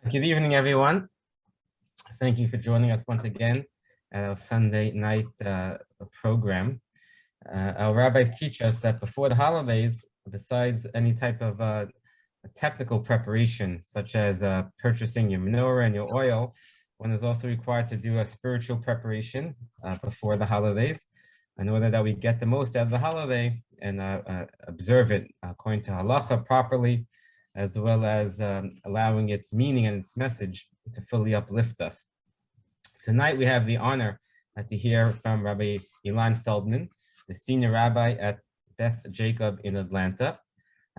Good evening, everyone. Thank you for joining us once again at our Sunday night program. Our rabbis teach us that before the holidays, besides any type of technical preparation, such as purchasing your menorah and your oil, one is also required to do a spiritual preparation before the holidays in order that we get the most out of the holiday and observe it according to halacha properly, as well as allowing its meaning and its message to fully uplift us. Tonight we have the honor to hear from Rabbi Ilan Feldman, the senior rabbi at Beth Jacob in Atlanta.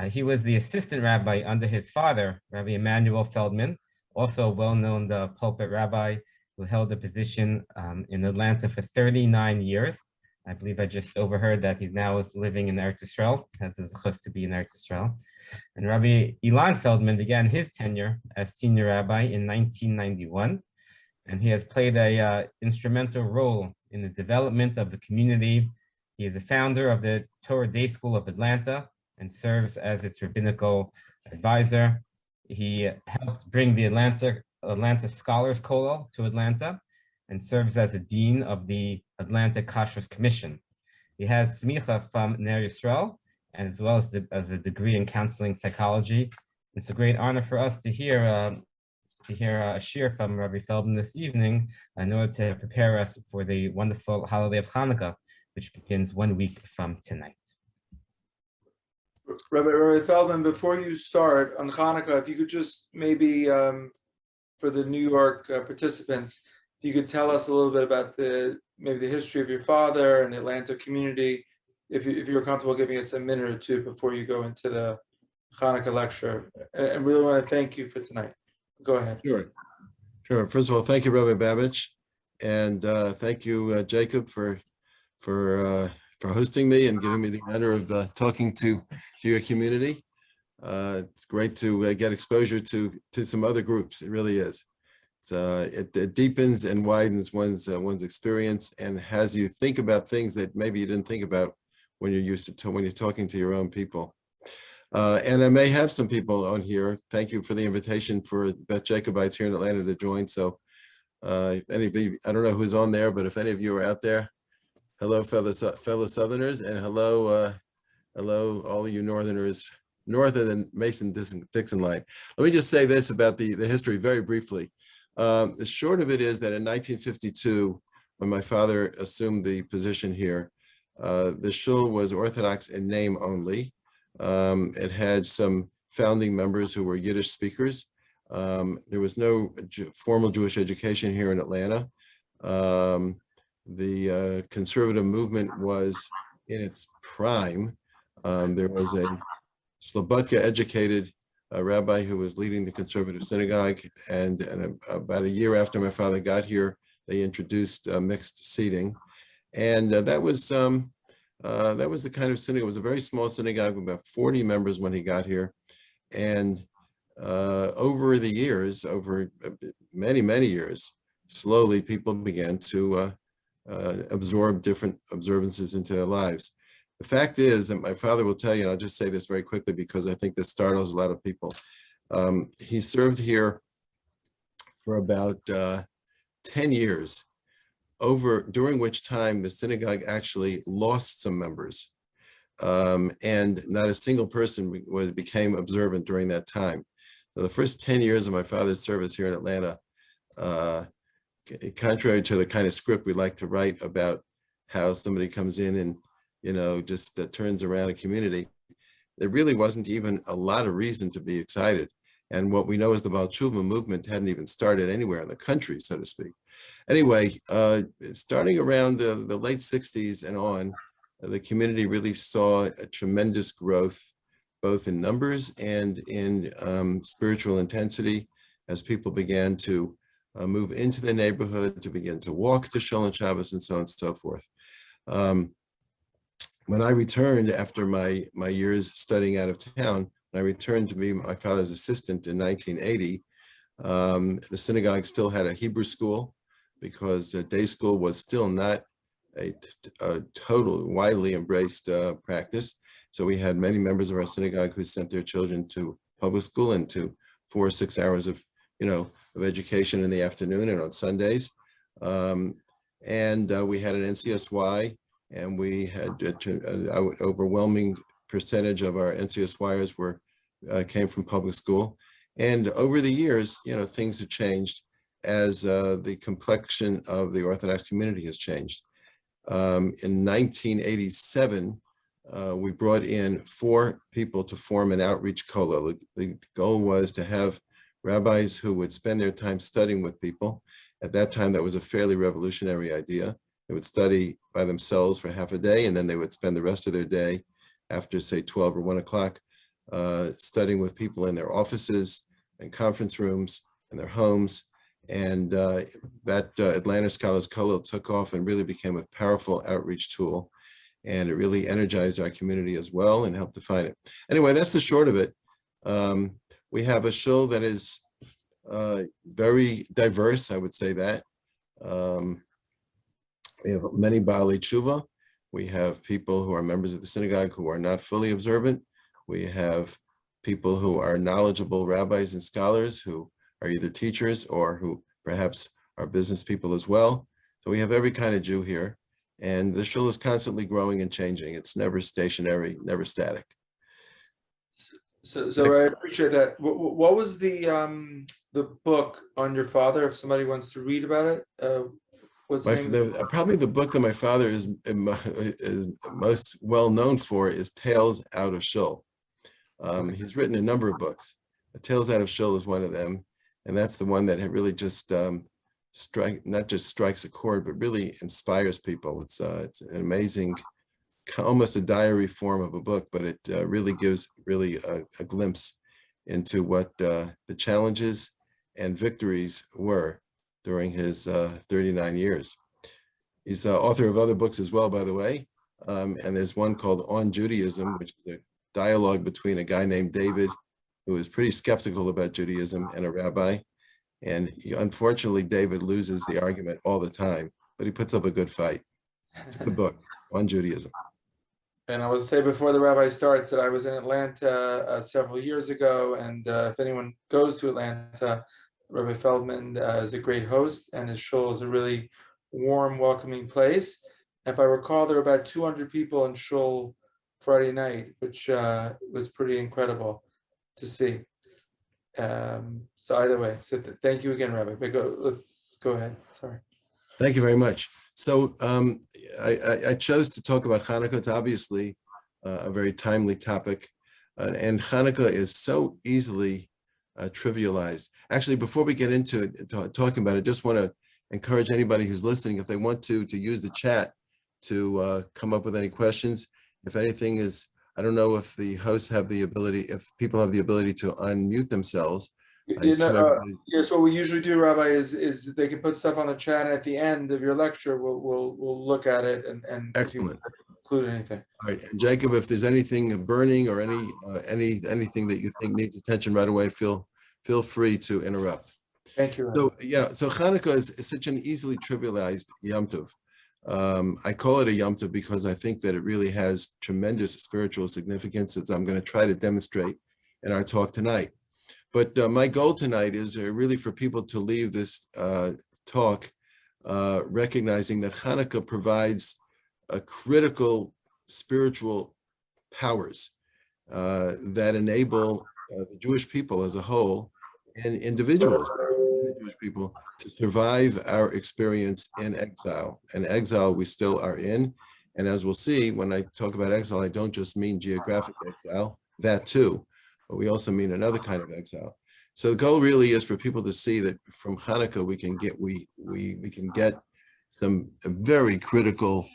He was the assistant rabbi under his father, Rabbi Emmanuel Feldman, also a well-known pulpit rabbi who held the position in Atlanta for 39 years. I believe I just overheard that he's now living in Eretz Israel, has his chus to be in Eretz Israel. And Rabbi Ilan Feldman began his tenure as senior rabbi in 1991, and he has played a instrumental role in the development of the community. He is the founder of the Torah Day School of Atlanta and serves as its rabbinical advisor. He helped bring the Atlanta Scholars Kollel to Atlanta and serves as the dean of the Atlanta Kashrus Commission. He has smicha from Ner Yisrael, as well as a degree in counseling psychology. It's a great honor for us to hear a shir from Rabbi Feldman this evening in order to prepare us for the wonderful holiday of Hanukkah, which begins 1 week from tonight. Rabbi Feldman, before you start on Hanukkah, if you could just maybe, for the New York participants, if you could tell us a little bit about maybe the history of your father and the Atlanta community, if you're comfortable giving us a minute or two before you go into the Hanukkah lecture. I really want to thank you for tonight. Go ahead. Sure. First of all, thank you, Rabbi Babich, and thank you, Jacob, for hosting me and giving me the honor of talking to your community. It's great to get exposure to some other groups. It really is. It deepens and widens one's experience and has you think about things that maybe you didn't think about when you're when you're talking to your own people. And I may have some people on here. Thank you for the invitation for Beth Jacobites here in Atlanta to join. So if any of you, I don't know who's on there, but if any of you are out there, hello, fellow Southerners, and hello all of you Northerners, north of the Mason-Dixon line. Let me just say this about the history very briefly. The short of it is that in 1952, when my father assumed the position here, the shul was Orthodox in name only. It had some founding members who were Yiddish speakers. There was no formal Jewish education here in Atlanta. The conservative movement was in its prime. There was a Slobodka-educated rabbi who was leading the conservative synagogue, and about a year after my father got here, they introduced mixed seating, and that was the kind of synagogue. It was a very small synagogue with about 40 members when he got here, and over the years, over many years, slowly people began to absorb different observances into their lives. The fact is that my father will tell you, and I'll just say this very quickly because I think this startles a lot of people. He served here for about 10 years, during which time the synagogue actually lost some members. And not a single person became observant during that time. So the first 10 years of my father's service here in Atlanta, contrary to the kind of script we like to write about how somebody comes in and just turns around a community, there really wasn't even a lot of reason to be excited. And what we know is the Baal Tshuva movement hadn't even started anywhere in the country, so to speak. Anyway, starting around the late 60s and on, the community really saw a tremendous growth, both in numbers and in spiritual intensity, as people began to move into the neighborhood, to begin to walk to Shul and Shabbos, and so on and so forth. When I returned after my years studying out of town, I returned to be my father's assistant in 1980. The synagogue still had a Hebrew school because day school was still not a total widely embraced practice. So we had many members of our synagogue who sent their children to public school and to 4 or 6 hours of of education in the afternoon and on Sundays. And we had an NCSY, and we had an overwhelming percentage of our NCSYers came from public school. And over the years, things have changed as the complexion of the Orthodox community has changed. In 1987, we brought in 4 people to form an outreach kollel. The goal was to have rabbis who would spend their time studying with people. At that time, that was a fairly revolutionary idea. They would study by themselves for half a day, and then they would spend the rest of their day after, say, 12 or 1 o'clock, studying with people in their offices and conference rooms and their homes. And that Atlanta Scholars Kollel took off and really became a powerful outreach tool. And it really energized our community as well and helped define it. Anyway, that's the short of it. We have a shul that is very diverse, I would say that. We have many Baalei Tshuva. We have people who are members of the synagogue who are not fully observant. We have people who are knowledgeable rabbis and scholars who are either teachers or who perhaps are business people as well. So we have every kind of Jew here. And the shul is constantly growing and changing. It's never stationary, never static. So I appreciate that. What was the book on your father? If somebody wants to read about it, what's the name? Probably the book that my father is most well known for is Tales Out of Shul. He's written a number of books. Tales Out of Shul is one of them, and that's the one that really just not just strikes a chord, but really inspires people. It's an amazing, almost a diary form of a book, but it really gives a glimpse into what the challenges and victories were during his 39 years. He's author of other books as well, by the way. And there's one called On Judaism, which is a dialogue between a guy named David, who is pretty skeptical about Judaism, and a rabbi. And unfortunately, David loses the argument all the time, but he puts up a good fight. It's a good book, On Judaism. And I was to say before the rabbi starts that I was in Atlanta several years ago, and if anyone goes to Atlanta, Rabbi Feldman is a great host, and his shul is a really warm, welcoming place. And if I recall, there were about 200 people in shul Friday night, which was pretty incredible to see. So either way, so thank you again, Rabbi. But let's go ahead. Sorry. Thank you very much. So I chose to talk about Hanukkah. It's obviously a very timely topic, and Hanukkah is so easily trivialized. Actually, before we get into talking about it, I just want to encourage anybody who's listening, if they want to use the chat to come up with any questions. If anything is, I don't know if the hosts have the ability, if people have the ability to unmute themselves. Yes, what we usually do, Rabbi, is they can put stuff on the chat at the end of your lecture. We'll look at it and excellent. Include anything. All right, and Jacob, if there's anything burning or anything that you think needs attention right away, feel free to interrupt. Thank you, Rabbi. So so Hanukkah is such an easily trivialized Yom Tov. I call it a Yom Tov because I think that it really has tremendous spiritual significance, as I'm going to try to demonstrate in our talk tonight. But my goal tonight is really for people to leave this talk recognizing that Hanukkah provides a critical spiritual powers that enable the Jewish people as a whole and individuals, Jewish people, to survive our experience in exile. And exile we still are in. And as we'll see, when I talk about exile, I don't just mean geographic exile, that too, but we also mean another kind of exile. So the goal really is for people to see that from Hanukkah we can get some very critical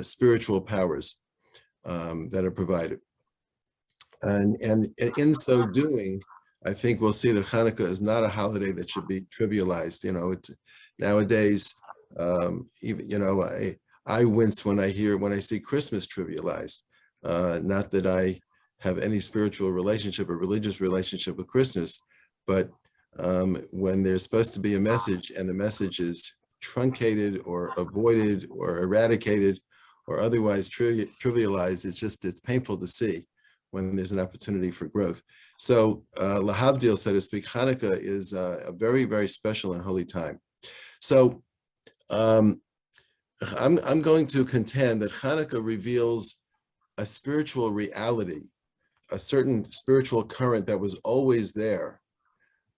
spiritual powers that are provided. And in so doing, I think we'll see that Hanukkah is not a holiday that should be trivialized. It's nowadays, I wince when I see Christmas trivialized. Not that I have any spiritual relationship or religious relationship with Christmas, but when there's supposed to be a message and the message is truncated or avoided or eradicated or otherwise trivialized, it's painful to see when there's an opportunity for growth. So lahavdil, so to speak, Hanukkah is a very, very special and holy time. So I'm going to contend that Hanukkah reveals a spiritual reality, a certain spiritual current that was always there,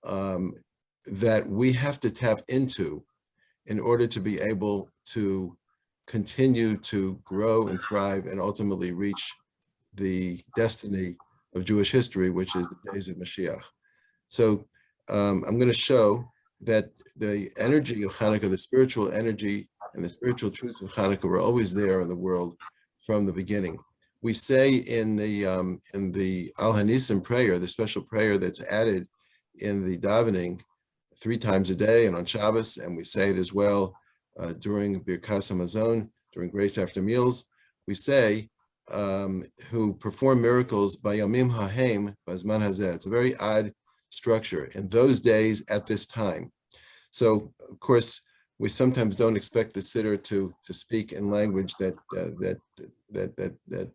that we have to tap into in order to be able to continue to grow and thrive and ultimately reach the destiny of Jewish history, which is the days of Mashiach. So I'm going to show that the energy of Hanukkah, the spiritual energy and the spiritual truths of Hanukkah were always there in the world from the beginning. We say in the Al Hanisim prayer, the special prayer that's added in the davening 3 times a day and on Shabbos, and we say it as well during Birkas Hamazon, during Grace After Meals. We say, who perform miracles by Yomim Hahem Bazman Hazeh. It's a very odd structure. In those days, at this time. So, of course, we sometimes don't expect the sitter to speak in language that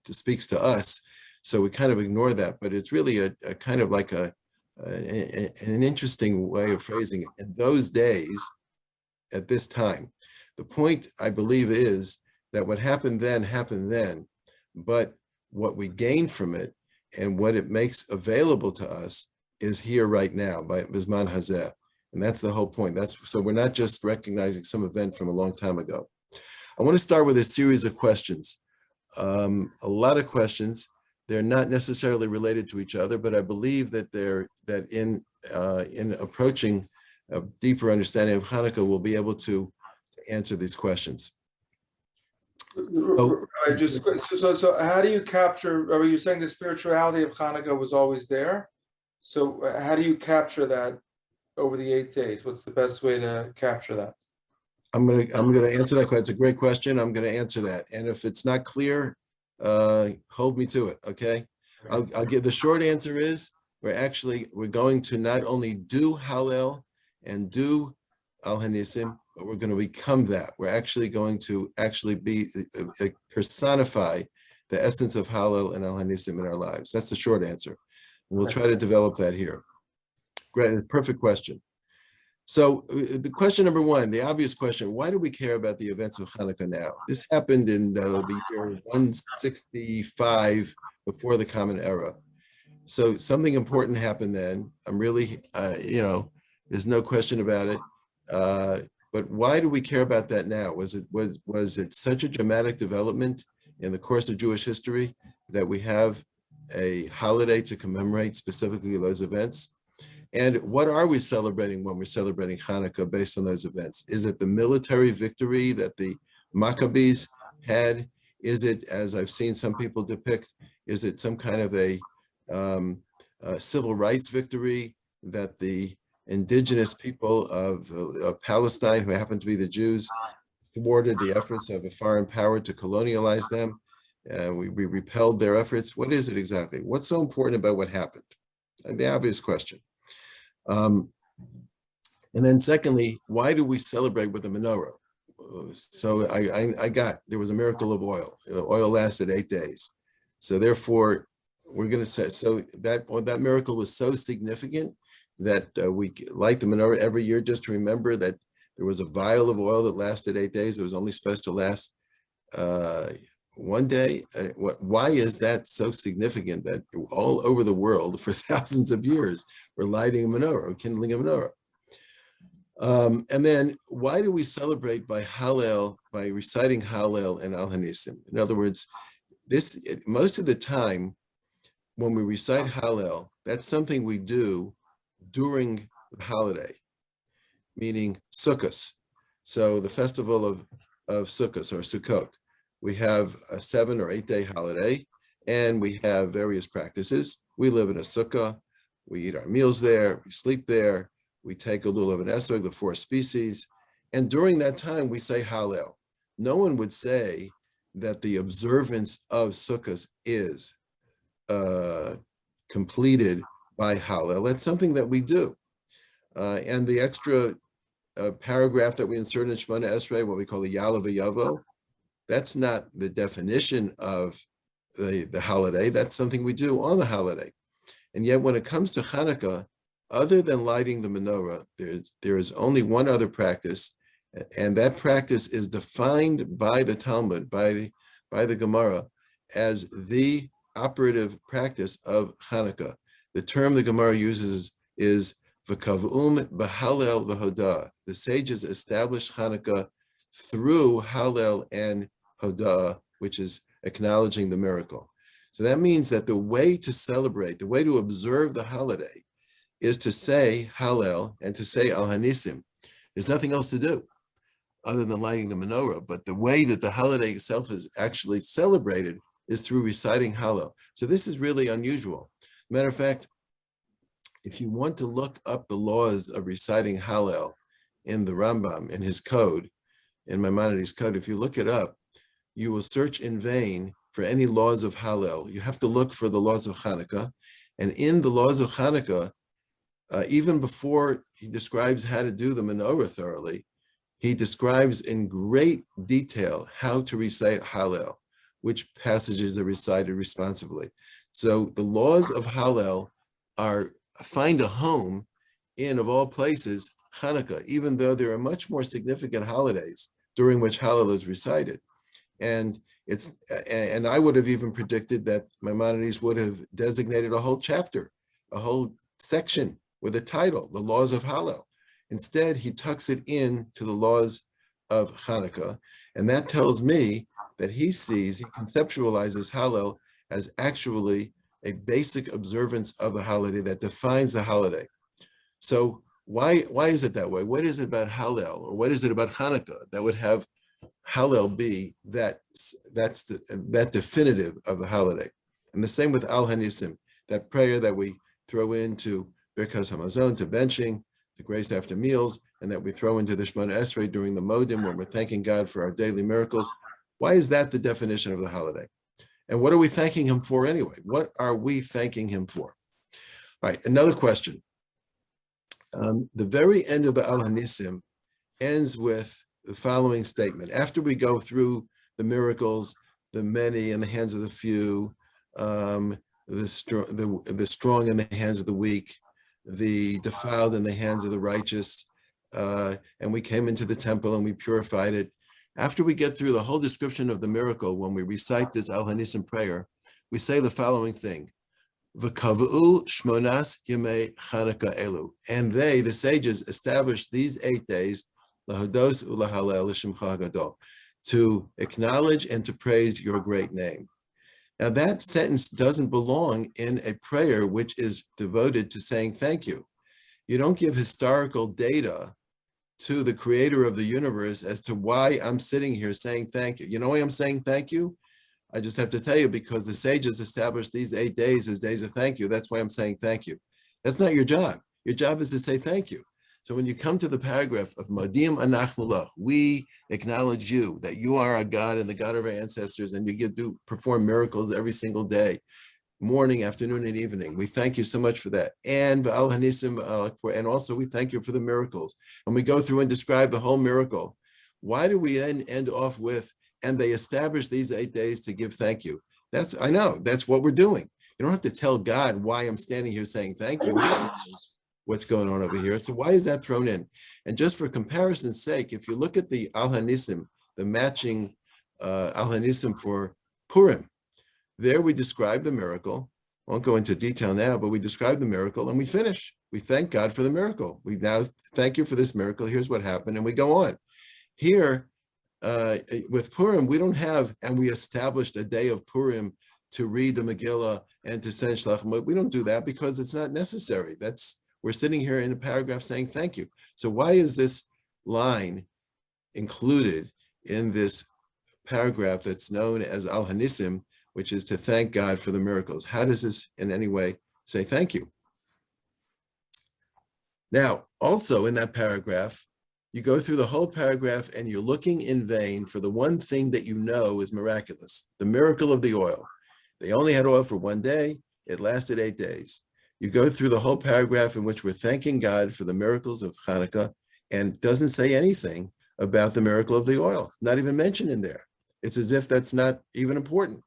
speaks to us. So we kind of ignore that. But it's really a kind of like an interesting way of phrasing it. In those days, at this time, the point, I believe, is that what happened then, but what we gain from it and what it makes available to us is here right now by Bizman Hazeh. And that's the whole point. So we're not just recognizing some event from a long time ago. I want to start with a series of questions. A lot of questions. They're not necessarily related to each other, but I believe that in approaching a deeper understanding of Hanukkah, we'll be able to answer these questions. So how do you capture, are you saying the spirituality of Hanukkah was always there? So how do you capture that over the 8 days? What's the best way to capture that? I'm gonna answer that question. It's a great question. I'm gonna answer that. And if it's not clear, hold me to it, okay? I'll give the short answer is we're going to not only do Hallel and do Al Hanisim, but we're going to become that. We're actually going to personify the essence of Hallel and Al Hanisim in our lives. That's the short answer. And we'll try to develop that here. Great, perfect question. So the question number 1, the obvious question, why do we care about the events of Hanukkah now? This happened in the year 165 before the Common Era. So something important happened then. I'm really, there's no question about it. But why do we care about that now? Was it such a dramatic development in the course of Jewish history that we have a holiday to commemorate specifically those events? And what are we celebrating when we're celebrating Hanukkah based on those events? Is it the military victory that the Maccabees had? Is it, as I've seen some people depict, is it some kind of a civil rights victory that the indigenous people of Palestine, who happen to be the Jews, thwarted the efforts of a foreign power to colonialize them? We repelled their efforts. What is it exactly? What's so important about what happened? The obvious question. And then secondly, why do we celebrate with the menorah? So there was a miracle of oil. The oil lasted 8 days. So therefore, we're going to say, so that miracle was so significant that we light the menorah every year just to remember that there was a vial of oil that lasted 8 days. It was only supposed to last 1 day. Why is that so significant that all over the world for thousands of years we're lighting a menorah or kindling a menorah? And then why do we celebrate by Hallel, by reciting Hallel and Al Hanisim? In other words, most of the time when we recite Hallel, that's something we do during the holiday, meaning Sukkot. So the festival of Sukkot or Sukkot. We have a 7 or 8 day holiday, and we have various practices. We live in a sukkah, we eat our meals there, we sleep there, we take a little of an esrog, the 4 species, and during that time we say Hallel. No one would say that the observance of Sukkot is completed by Hallel. That's something that we do. And the extra paragraph that we insert in Shemona Esrei, what we call the Yalav Yavo, that's not the definition of the holiday. That's something we do on the holiday. And yet when it comes to Chanukah, other than lighting the menorah, there is only one other practice, and that practice is defined by the Talmud, by the Gemara, as the operative practice of Chanukah. The term the Gemara uses is v'kav'um b'halel v'hodah. The sages established Chanukah through Hallel and Hodah, which is acknowledging the miracle. So that means that the way to celebrate, the way to observe the holiday, is to say Hallel and to say Al Hanisim. There's nothing else to do other than lighting the menorah, but the way that the holiday itself is actually celebrated is through reciting Hallel. So this is really unusual. Matter of fact, if you want to look up the laws of reciting Hallel in the Rambam, in his code, in Maimonides' code, if you look it up, you will search in vain for any laws of Hallel. You have to look for the laws of Chanukah. And in the laws of Chanukah, even before he describes how to do the menorah thoroughly, he describes in great detail how to recite Hallel, which passages are recited responsibly. So the laws of Hallel find a home in, of all places, Chanukah, even though there are much more significant holidays during which Hallel is recited. And I would have even predicted that Maimonides would have designated a whole chapter, a whole section with a title, the laws of Hallel. Instead, he tucks it in to the laws of Chanukah. And that tells me that he conceptualizes Hallel as actually a basic observance of the holiday that defines the holiday. So why is it that way? What is it about Hallel, or what is it about Hanukkah that would have Hallel be that definitive of the holiday? And the same with Al Hanisim, that prayer that we throw into Birkas Hamazon, to benching, to grace after meals, and that we throw into the Shemona Esrei during the Modim when we're thanking God for our daily miracles. Why is that the definition of the holiday? And what are we thanking him for anyway? What are we thanking him for? All right, another question. The very end of the Al Hanisim ends with the following statement. After we go through the miracles, the many in the hands of the few, the strong in the hands of the weak, the defiled in the hands of the righteous, and we came into the temple and we purified it. After we get through the whole description of the miracle, when we recite this Al Hanisim prayer, we say the following thing: V'kavu shmonas yemei Chanukah elu. And they, the sages, established these 8 days, lahodos ulahalel l'shimcha gadol, to acknowledge and to praise your great name. Now that sentence doesn't belong in a prayer which is devoted to saying thank you. You don't give historical data to the creator of the universe as to why I'm sitting here saying thank you. You know why I'm saying thank you? I just have to tell you, because the sages established these 8 days as days of thank you. That's why I'm saying thank you. That's not your job. Your job is to say thank you. So when you come to the paragraph of Modim Anachnu Lach, we acknowledge you, that you are our God and the God of our ancestors, and you perform miracles every single day, morning, afternoon, and evening. We thank you so much for that. And Al Hanisim, and also we thank you for the miracles. And we go through and describe the whole miracle. Why do we then end off with, and they established these 8 days to give thank you? I know, that's what we're doing. You don't have to tell God why I'm standing here saying thank you. What's going on over here. So why is that thrown in? And just for comparison's sake, if you look at the Al Hanisim, the matching Al Hanisim for Purim, there we describe the miracle. I won't go into detail now, but we describe the miracle and we finish. We thank God for the miracle. We now thank you for this miracle. Here's what happened, and we go on. Here, with Purim, we don't have, and we established a day of Purim to read the Megillah and to send Shlach. We don't do that because it's not necessary. We're sitting here in a paragraph saying thank you. So why is this line included in this paragraph that's known as Al Hanisim, which is to thank God for the miracles? How does this in any way say thank you? Now, also in that paragraph, you go through the whole paragraph and you're looking in vain for the one thing that you know is miraculous, the miracle of the oil. They only had oil for 1 day. It lasted 8 days. You go through the whole paragraph in which we're thanking God for the miracles of Hanukkah, and doesn't say anything about the miracle of the oil. It's not even mentioned in there. It's as if that's not even important.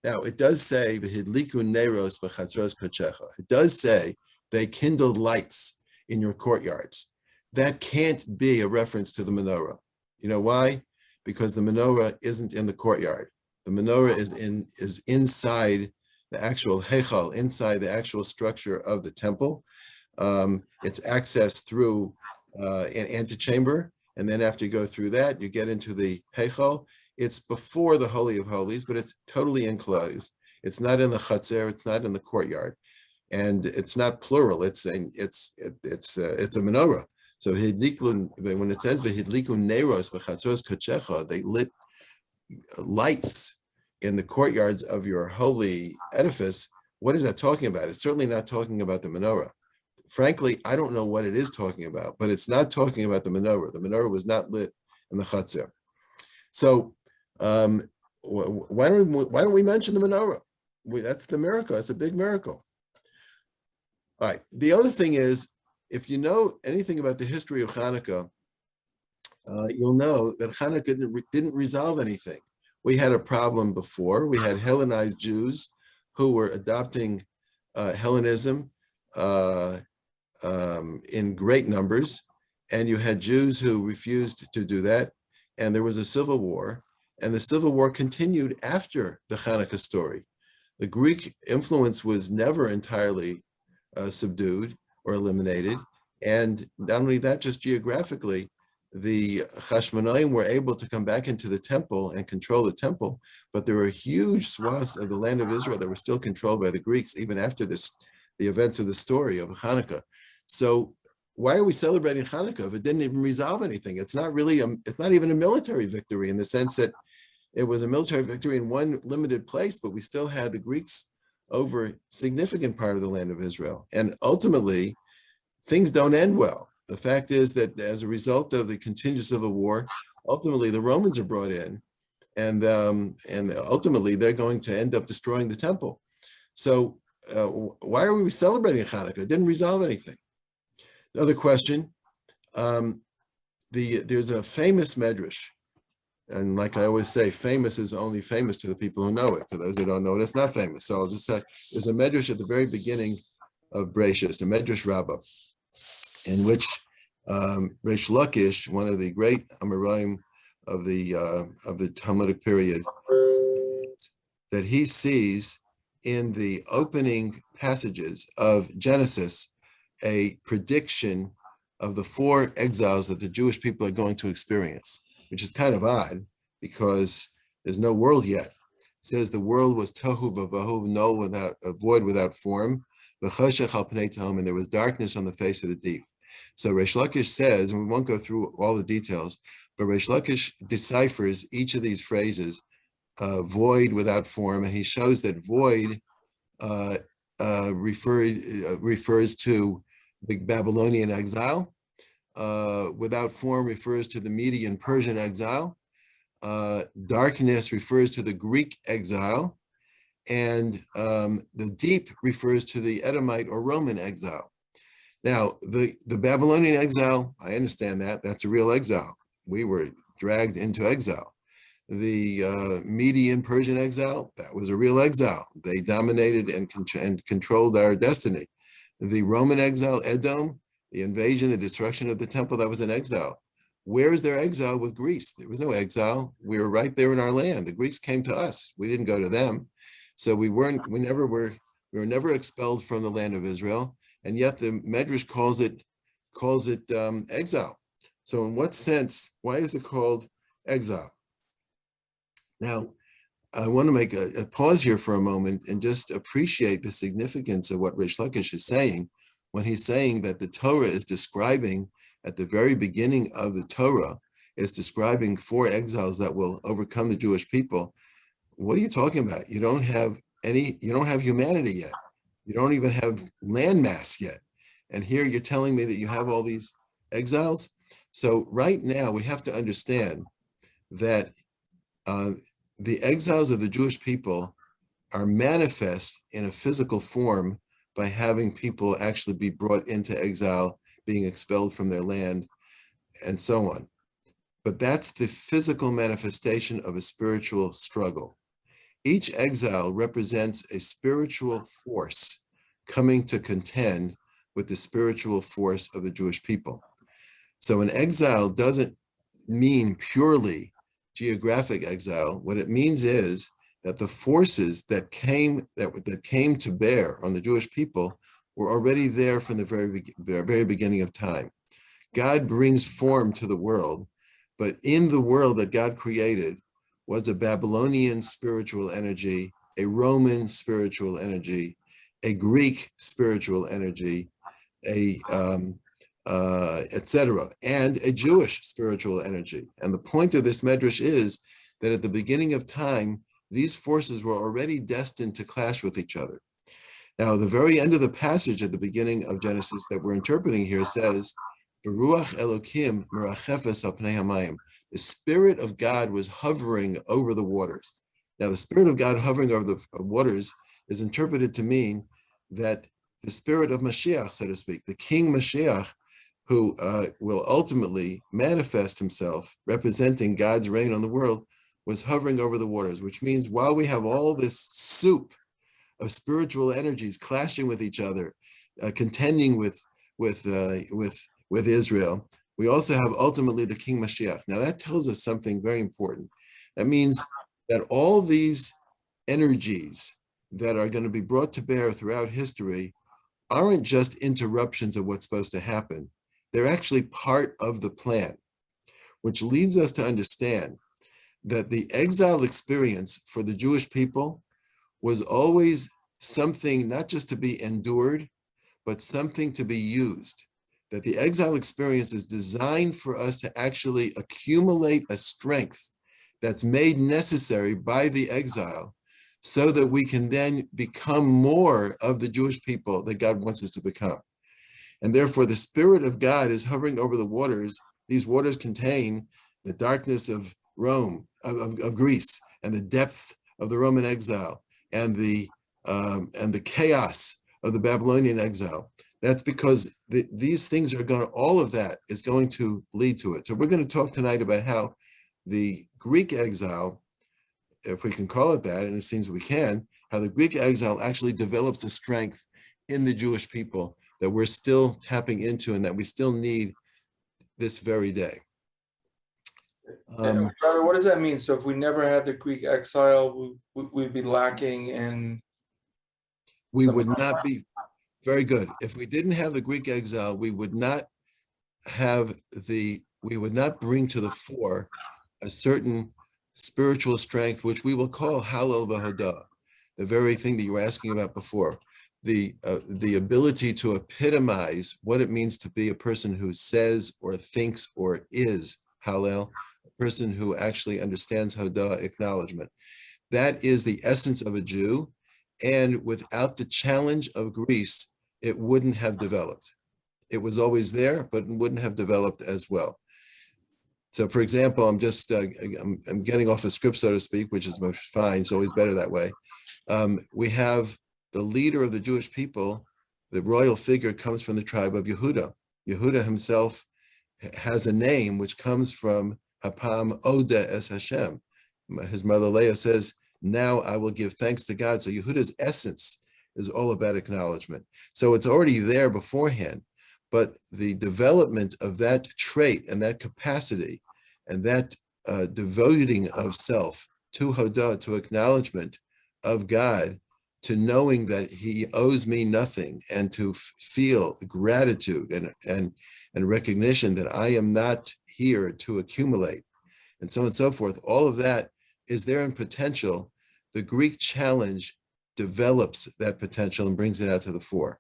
Now, it does say, "V'hidliku neros b'chatzros kochecha." It does say they kindled lights in your courtyards. That can't be a reference to the menorah. You know why? Because the menorah isn't in the courtyard. The menorah is inside the actual heichal, inside the actual structure of the temple. It's accessed through an antechamber, and then after you go through that, you get into the heichal. It's before the Holy of Holies, but it's totally enclosed. It's not in the chatzer, it's not in the courtyard, and it's not plural. It's a menorah. So when it says v'hidliku neros b'chatzros kochecha, they lit lights in the courtyards of your holy edifice. What is that talking about? It's certainly not talking about the menorah. Frankly, I don't know what it is talking about, but it's not talking about the menorah. The menorah was not lit in the chatzer. So why don't we mention the menorah? That's the miracle. That's a big miracle. All right. The other thing is, if you know anything about the history of Chanukah, you'll know that Chanukah didn't resolve anything. We had a problem before. We had Hellenized Jews who were adopting Hellenism in great numbers, and you had Jews who refused to do that, and there was a civil war, and the civil war continued after the Chanukah story. The Greek influence was never entirely subdued or eliminated, and not only that, just geographically, the Hashmonaim were able to come back into the temple and control the temple, but there were huge swaths of the land of Israel that were still controlled by the Greeks, even after the events of the story of Hanukkah. So why are we celebrating Hanukkah if it didn't even resolve anything? It's not really, it's not even a military victory in the sense that it was a military victory in one limited place, but we still had the Greeks over a significant part of the land of Israel. And ultimately, things don't end well. The fact is that as a result of the continued civil war, ultimately the Romans are brought in, and ultimately they're going to end up destroying the temple. So why are we celebrating Hanukkah? It didn't resolve anything. Another question, there's a famous medrash, and like I always say, famous is only famous to the people who know it. For those who don't know it, it's not famous. So I'll just say, there's a medrash at the very beginning of Bereshis, a medrash rabbah, in which Reish Lakish, one of the great Amoraim of the Talmudic period, that he sees in the opening passages of Genesis a prediction of the 4 exiles that the Jewish people are going to experience, which is kind of odd because there's no world yet. It says the world was tohu v'vahu, null, without a void, without form, v'choshech al pnei tehom, and there was darkness on the face of the deep. So Reish Lakish says, and we won't go through all the details, but Reish Lakish deciphers each of these phrases, void, without form, and he shows that void refers to the Babylonian exile. Without form refers to the Median Persian exile. Darkness refers to the Greek exile. And the deep refers to the Edomite or Roman exile. Now, the Babylonian exile, I understand that. That's a real exile. We were dragged into exile. The Median Persian exile, that was a real exile. They dominated and controlled our destiny. The Roman exile, Edom, the invasion, the destruction of the temple, that was an exile. Where is their exile with Greece? There was no exile. We were right there in our land. The Greeks came to us. We didn't go to them. So we were never expelled from the land of Israel. And yet the Medrash calls it exile. So in what sense, why is it called exile? Now, I want to make a pause here for a moment and just appreciate the significance of what Reish Lakish is saying when he's saying that the Torah is describing, at the very beginning of the Torah, is describing 4 exiles that will overcome the Jewish people. What are you talking about? You don't have humanity yet. You don't even have landmass yet. And here you're telling me that you have all these exiles? So right now we have to understand that the exiles of the Jewish people are manifest in a physical form by having people actually be brought into exile, being expelled from their land, and so on. But that's the physical manifestation of a spiritual struggle. Each exile represents a spiritual force coming to contend with the spiritual force of the Jewish people. So an exile doesn't mean purely geographic exile. What it means is that the forces that came to bear on the Jewish people were already there from the very beginning of time. God brings form to the world, but in the world that God created was a Babylonian spiritual energy, a Roman spiritual energy, a Greek spiritual energy, etc., and a Jewish spiritual energy. And the point of this medrash is that at the beginning of time, these forces were already destined to clash with each other. Now, the very end of the passage at the beginning of Genesis that we're interpreting here says, "Ruach Elokim merachefes al pnei hamayim." The Spirit of God was hovering over the waters. Now, the Spirit of God hovering over the waters is interpreted to mean that the Spirit of Mashiach, so to speak, the King Mashiach, who will ultimately manifest himself, representing God's reign on the world, was hovering over the waters, which means while we have all this soup of spiritual energies clashing with each other, contending with Israel, we also have ultimately the King Mashiach. Now that tells us something very important. That means that all these energies that are going to be brought to bear throughout history aren't just interruptions of what's supposed to happen. They're actually part of the plan, which leads us to understand that the exile experience for the Jewish people was always something not just to be endured, but something to be used. That the exile experience is designed for us to actually accumulate a strength that's made necessary by the exile so that we can then become more of the Jewish people that God wants us to become. And therefore, the Spirit of God is hovering over the waters. These waters contain the darkness of Rome, of Greece, and the depth of the Roman exile, and the chaos of the Babylonian exile. That's because these things are going to, all of that is going to lead to it. So we're going to talk tonight about how the Greek exile, if we can call it that, and it seems we can, how the Greek exile actually develops a strength in the Jewish people that we're still tapping into and that we still need this very day. What does that mean? So if we never had the Greek exile, we'd be lacking in... We would not be, very good. If we didn't have the Greek exile, we would not bring to the fore a certain spiritual strength, which we will call Halal v'Hodah, the very thing that you were asking about before. The ability to epitomize what it means to be a person who says or thinks or is Hallel, a person who actually understands Hodah, acknowledgement. That is the essence of a Jew, and without the challenge of Greece, it wouldn't have developed. It was always there, but it wouldn't have developed as well. So, for example, I'm getting off the script, so to speak, which is fine. It's always better that way. We have the leader of the Jewish people, the royal figure, comes from the tribe of Yehuda. Yehuda himself has a name which comes from Hapam Oda es Hashem. His mother Leah says, "Now I will give thanks to God." So Yehuda's essence is all about acknowledgement. So it's already there beforehand, but the development of that trait and that capacity and that devoting of self to Hodah, to acknowledgement of God, to knowing that he owes me nothing, and to feel gratitude and recognition that I am not here to accumulate, and so on and so forth. All of that is there in potential. The Greek challenge develops that potential and brings it out to the fore.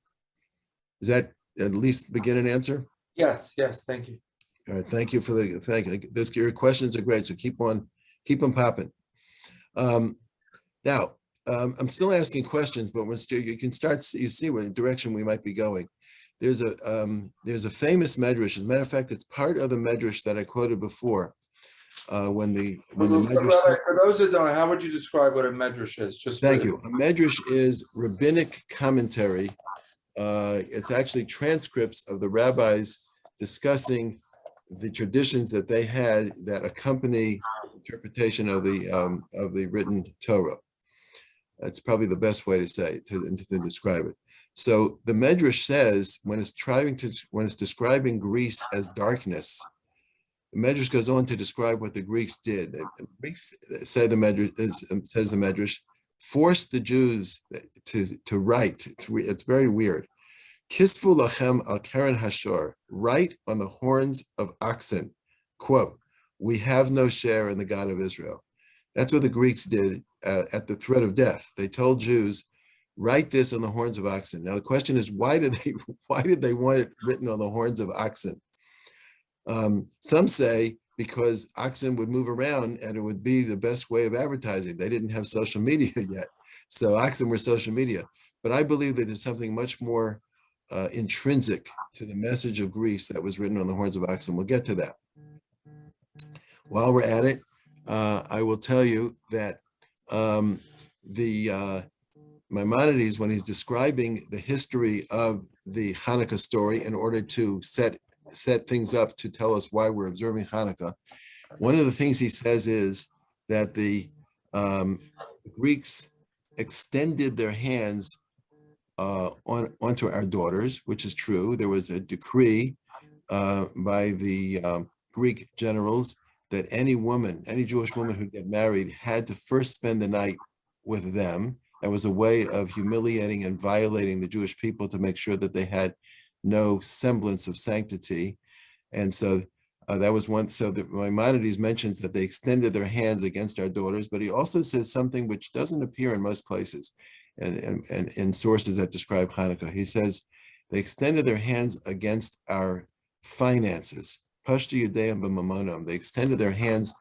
Does that at least begin an answer? Yes, thank you. All right, thank you for your questions are great, so keep on popping. Now, I'm still asking questions, but you can start. You see what direction we might be going. There's a famous medrash. As a matter of fact, it's part of the medrash that I quoted before. When the medrash. For those that don't know, how would you describe what a medrash is? Thank you. A medrash is rabbinic commentary. It's actually transcripts of the rabbis discussing the traditions that they had that accompany interpretation of the written Torah. That's probably the best way to say to describe it. So the Medrash says when it's describing Greece as darkness, the Medrash goes on to describe what the Greeks did. The Greeks says the Medrash forced the Jews to write. It's very weird. Kisfu lachem al keren hashor, write on the horns of oxen. Quote, we have no share in the God of Israel. That's what the Greeks did at the threat of death. They told Jews, write this on the horns of oxen. Now the question is, why did they want it written on the horns of oxen? Some say because oxen would move around and it would be the best way of advertising. They didn't have social media yet, so oxen were social media. But I believe that there's something much more intrinsic to the message of Greece that was written on the horns of oxen. We'll get to that. While we're at it, I will tell you that Maimonides, when he's describing the history of the Hanukkah story in order to set things up to tell us why we're observing Hanukkah, one of the things he says is that the Greeks extended their hands onto our daughters, which is true. There was a decree by the Greek generals that any Jewish woman who'd get married had to first spend the night with them. That was a way of humiliating and violating the Jewish people to make sure that they had no semblance of sanctity. And so that was one. So Maimonides mentions that they extended their hands against our daughters, but he also says something which doesn't appear in most places and in sources that describe Hanukkah. He says they extended their hands against our finances. Pashtu Yudeim b'mamonam. They extended their hands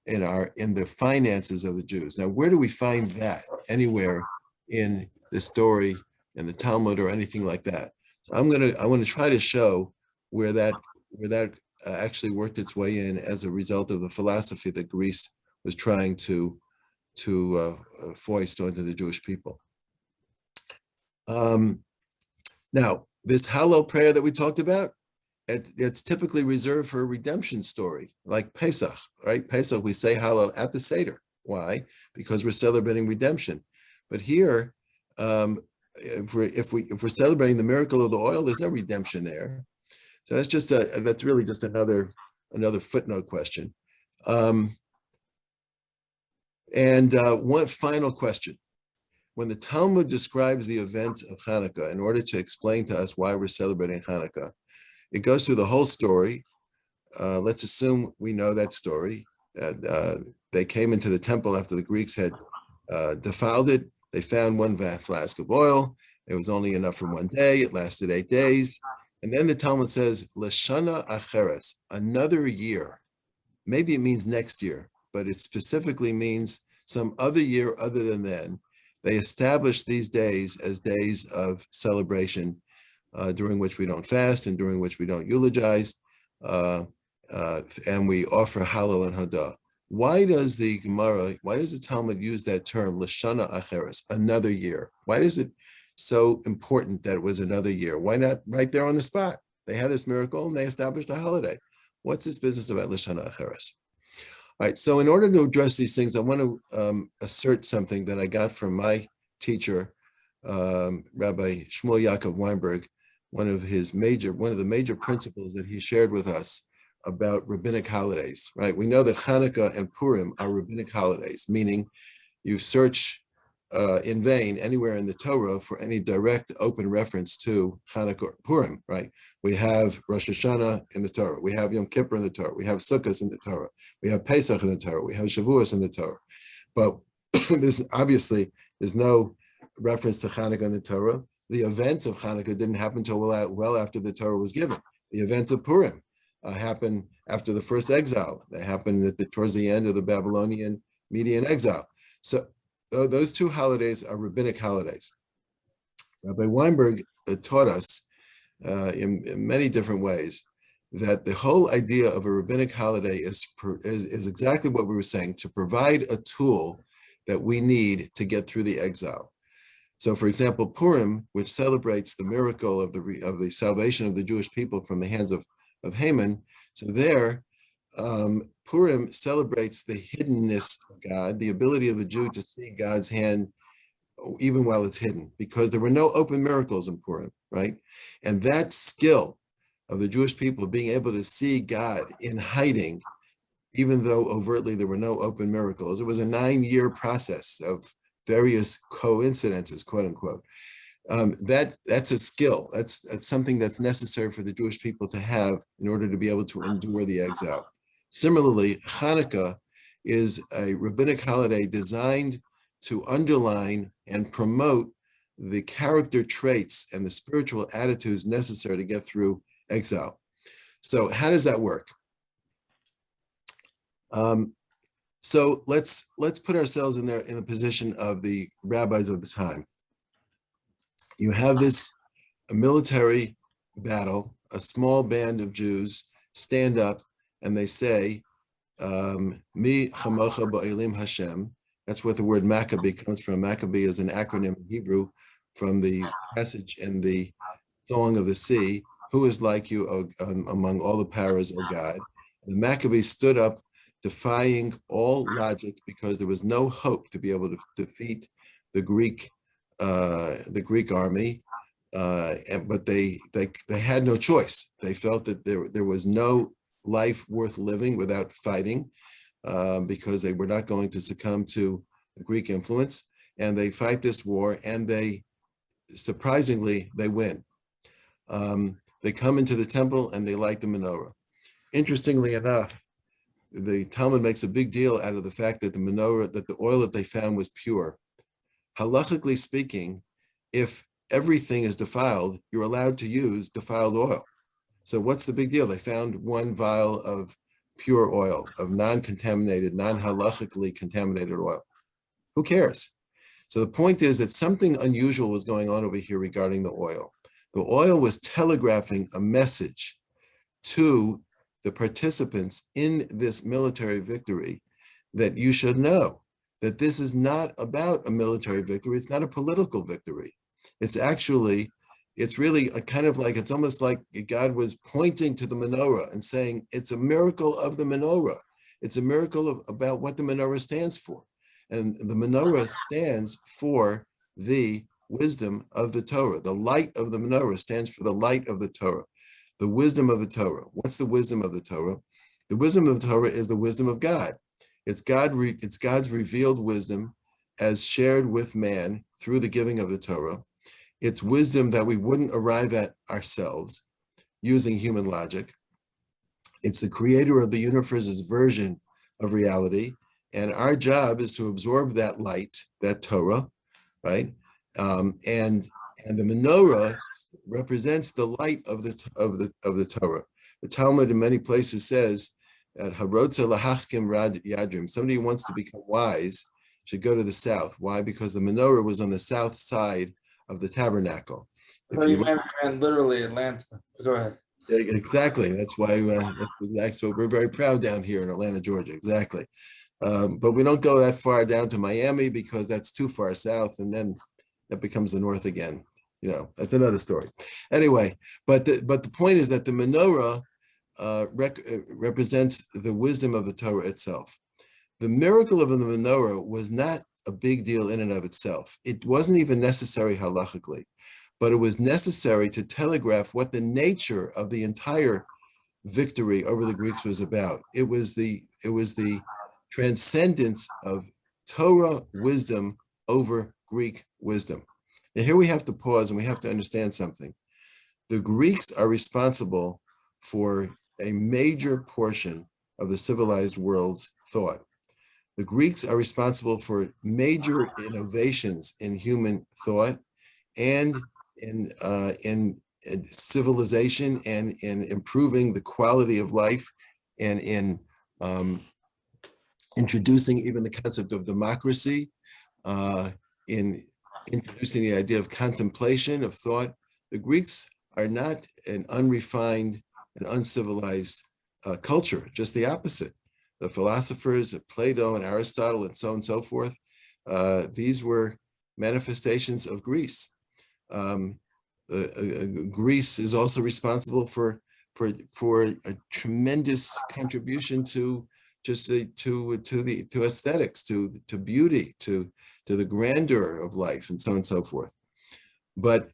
in the finances of the Jews. Now, where do we find that anywhere in the story, in the Talmud, or anything like that? So I want to try to show where that actually worked its way in as a result of the philosophy that Greece was trying to foist onto the Jewish people. Now, this Hallel prayer that we talked about, it's typically reserved for a redemption story, like Pesach, right? Pesach, we say Hallel at the Seder. Why? Because we're celebrating redemption. But here, if we're celebrating the miracle of the oil, there's no redemption there. So that's really just another footnote question. And one final question. When the Talmud describes the events of Hanukkah in order to explain to us why we're celebrating Hanukkah, it goes through the whole story. Let's assume we know that story. They came into the temple after the Greeks had defiled it. They found one flask of oil. It was only enough for one day. It lasted 8 days. And then the Talmud says, Lashana acheres, another year. Maybe it means next year, but it specifically means some other year other than then. They established these days as days of celebration, during which we don't fast and during which we don't eulogize, and we offer Hallel and Hadah. Why does the Talmud use that term, Lashana Acheres, another year? Why is it so important that it was another year? Why not right there on the spot? They had this miracle and they established a holiday. What's this business about Lashana Acheres? All right, so in order to address these things, I want to assert something that I got from my teacher, Rabbi Shmuel Yaakov Weinberg. One of the major principles that he shared with us about rabbinic holidays, right? We know that Hanukkah and Purim are rabbinic holidays, meaning you search in vain anywhere in the Torah for any direct open reference to Hanukkah or Purim, right? We have Rosh Hashanah in the Torah. We have Yom Kippur in the Torah. We have Sukkot in the Torah. We have Pesach in the Torah. We have Shavuos in the Torah. But there's no reference to Hanukkah in the Torah. The events of Hanukkah didn't happen until well after the Torah was given. The events of Purim happened after the first exile. They happened towards the end of the Babylonian Median exile. So those two holidays are rabbinic holidays. Rabbi Weinberg taught us in many different ways that the whole idea of a rabbinic holiday is exactly what we were saying, to provide a tool that we need to get through the exile. So, for example, Purim, which celebrates the miracle of the salvation of the Jewish people from the hands of Haman, so there, Purim celebrates the hiddenness of God, the ability of a Jew to see God's hand even while it's hidden, because there were no open miracles in Purim, right? And that skill of the Jewish people being able to see God in hiding, even though overtly there were no open miracles, it was a 9-year process of various coincidences, quote unquote. That's a skill. That's something that's necessary for the Jewish people to have in order to be able to endure the exile. Similarly, Chanukah is a rabbinic holiday designed to underline and promote the character traits and the spiritual attitudes necessary to get through exile. So how does that work? So let's put ourselves in the position of the rabbis of the time. You have this military battle, a small band of Jews stand up and they say, Mi chamocha ba'elim Hashem. That's what the word Maccabee comes from. Maccabee is an acronym in Hebrew from the passage in the Song of the Sea, who is like you among all the powers, O God. And the Maccabee stood up, defying all logic, because there was no hope to be able to defeat the Greek army, but they had no choice. They felt that there was no life worth living without fighting, because they were not going to succumb to the Greek influence, and they fight this war, and surprisingly they win. They come into the temple and they light the menorah. Interestingly enough, the Talmud makes a big deal out of the fact that the oil that they found was pure. Halachically speaking, if everything is defiled, you're allowed to use defiled oil. So what's the big deal? They found one vial of pure oil, of non-contaminated, non-halachically contaminated oil. Who cares? So the point is that something unusual was going on over here regarding the oil. The oil was telegraphing a message to the participants in this military victory that you should know that this is not about a military victory. It's not a political victory. It's really a kind of like, it's almost like God was pointing to the menorah and saying, it's a miracle of the menorah. It's a miracle about what the menorah stands for. And the menorah stands for the wisdom of the Torah. The light of the menorah stands for the light of the Torah, the wisdom of the Torah. What's the wisdom of the Torah? The wisdom of the Torah is the wisdom of God. It's God's revealed wisdom as shared with man through the giving of the Torah. It's wisdom that we wouldn't arrive at ourselves using human logic. It's the creator of the universe's version of reality. And our job is to absorb that light, that Torah, right? And the menorah represents the light of the Torah. The Talmud in many places says that harotza lahachkim rad yadrim. Somebody who wants to become wise should go to the south. Why? Because the menorah was on the south side of the tabernacle. Literally Atlanta. Go ahead. Exactly. That's why that's what we're very proud down here in Atlanta, Georgia. Exactly. But we don't go that far down to Miami because that's too far south, and then that becomes the north again. That's another story. Anyway, but the point is that the menorah represents the wisdom of the Torah itself. The miracle of the menorah was not a big deal in and of itself. It wasn't even necessary halachically, but it was necessary to telegraph what the nature of the entire victory over the Greeks was about. It was the transcendence of Torah wisdom over Greek wisdom. Now here we have to pause and we have to understand something. The Greeks are responsible for a major portion of the civilized world's thought. The Greeks are responsible for major innovations in human thought and in civilization and in improving the quality of life and in introducing even the concept of democracy, in introducing the idea of contemplation, of thought. The Greeks are not an unrefined and uncivilized culture, just the opposite. The philosophers of Plato and Aristotle and so on and so forth, these were manifestations of Greece. Greece is also responsible for a tremendous contribution to aesthetics, to beauty, to to the grandeur of life, and so on and so forth. But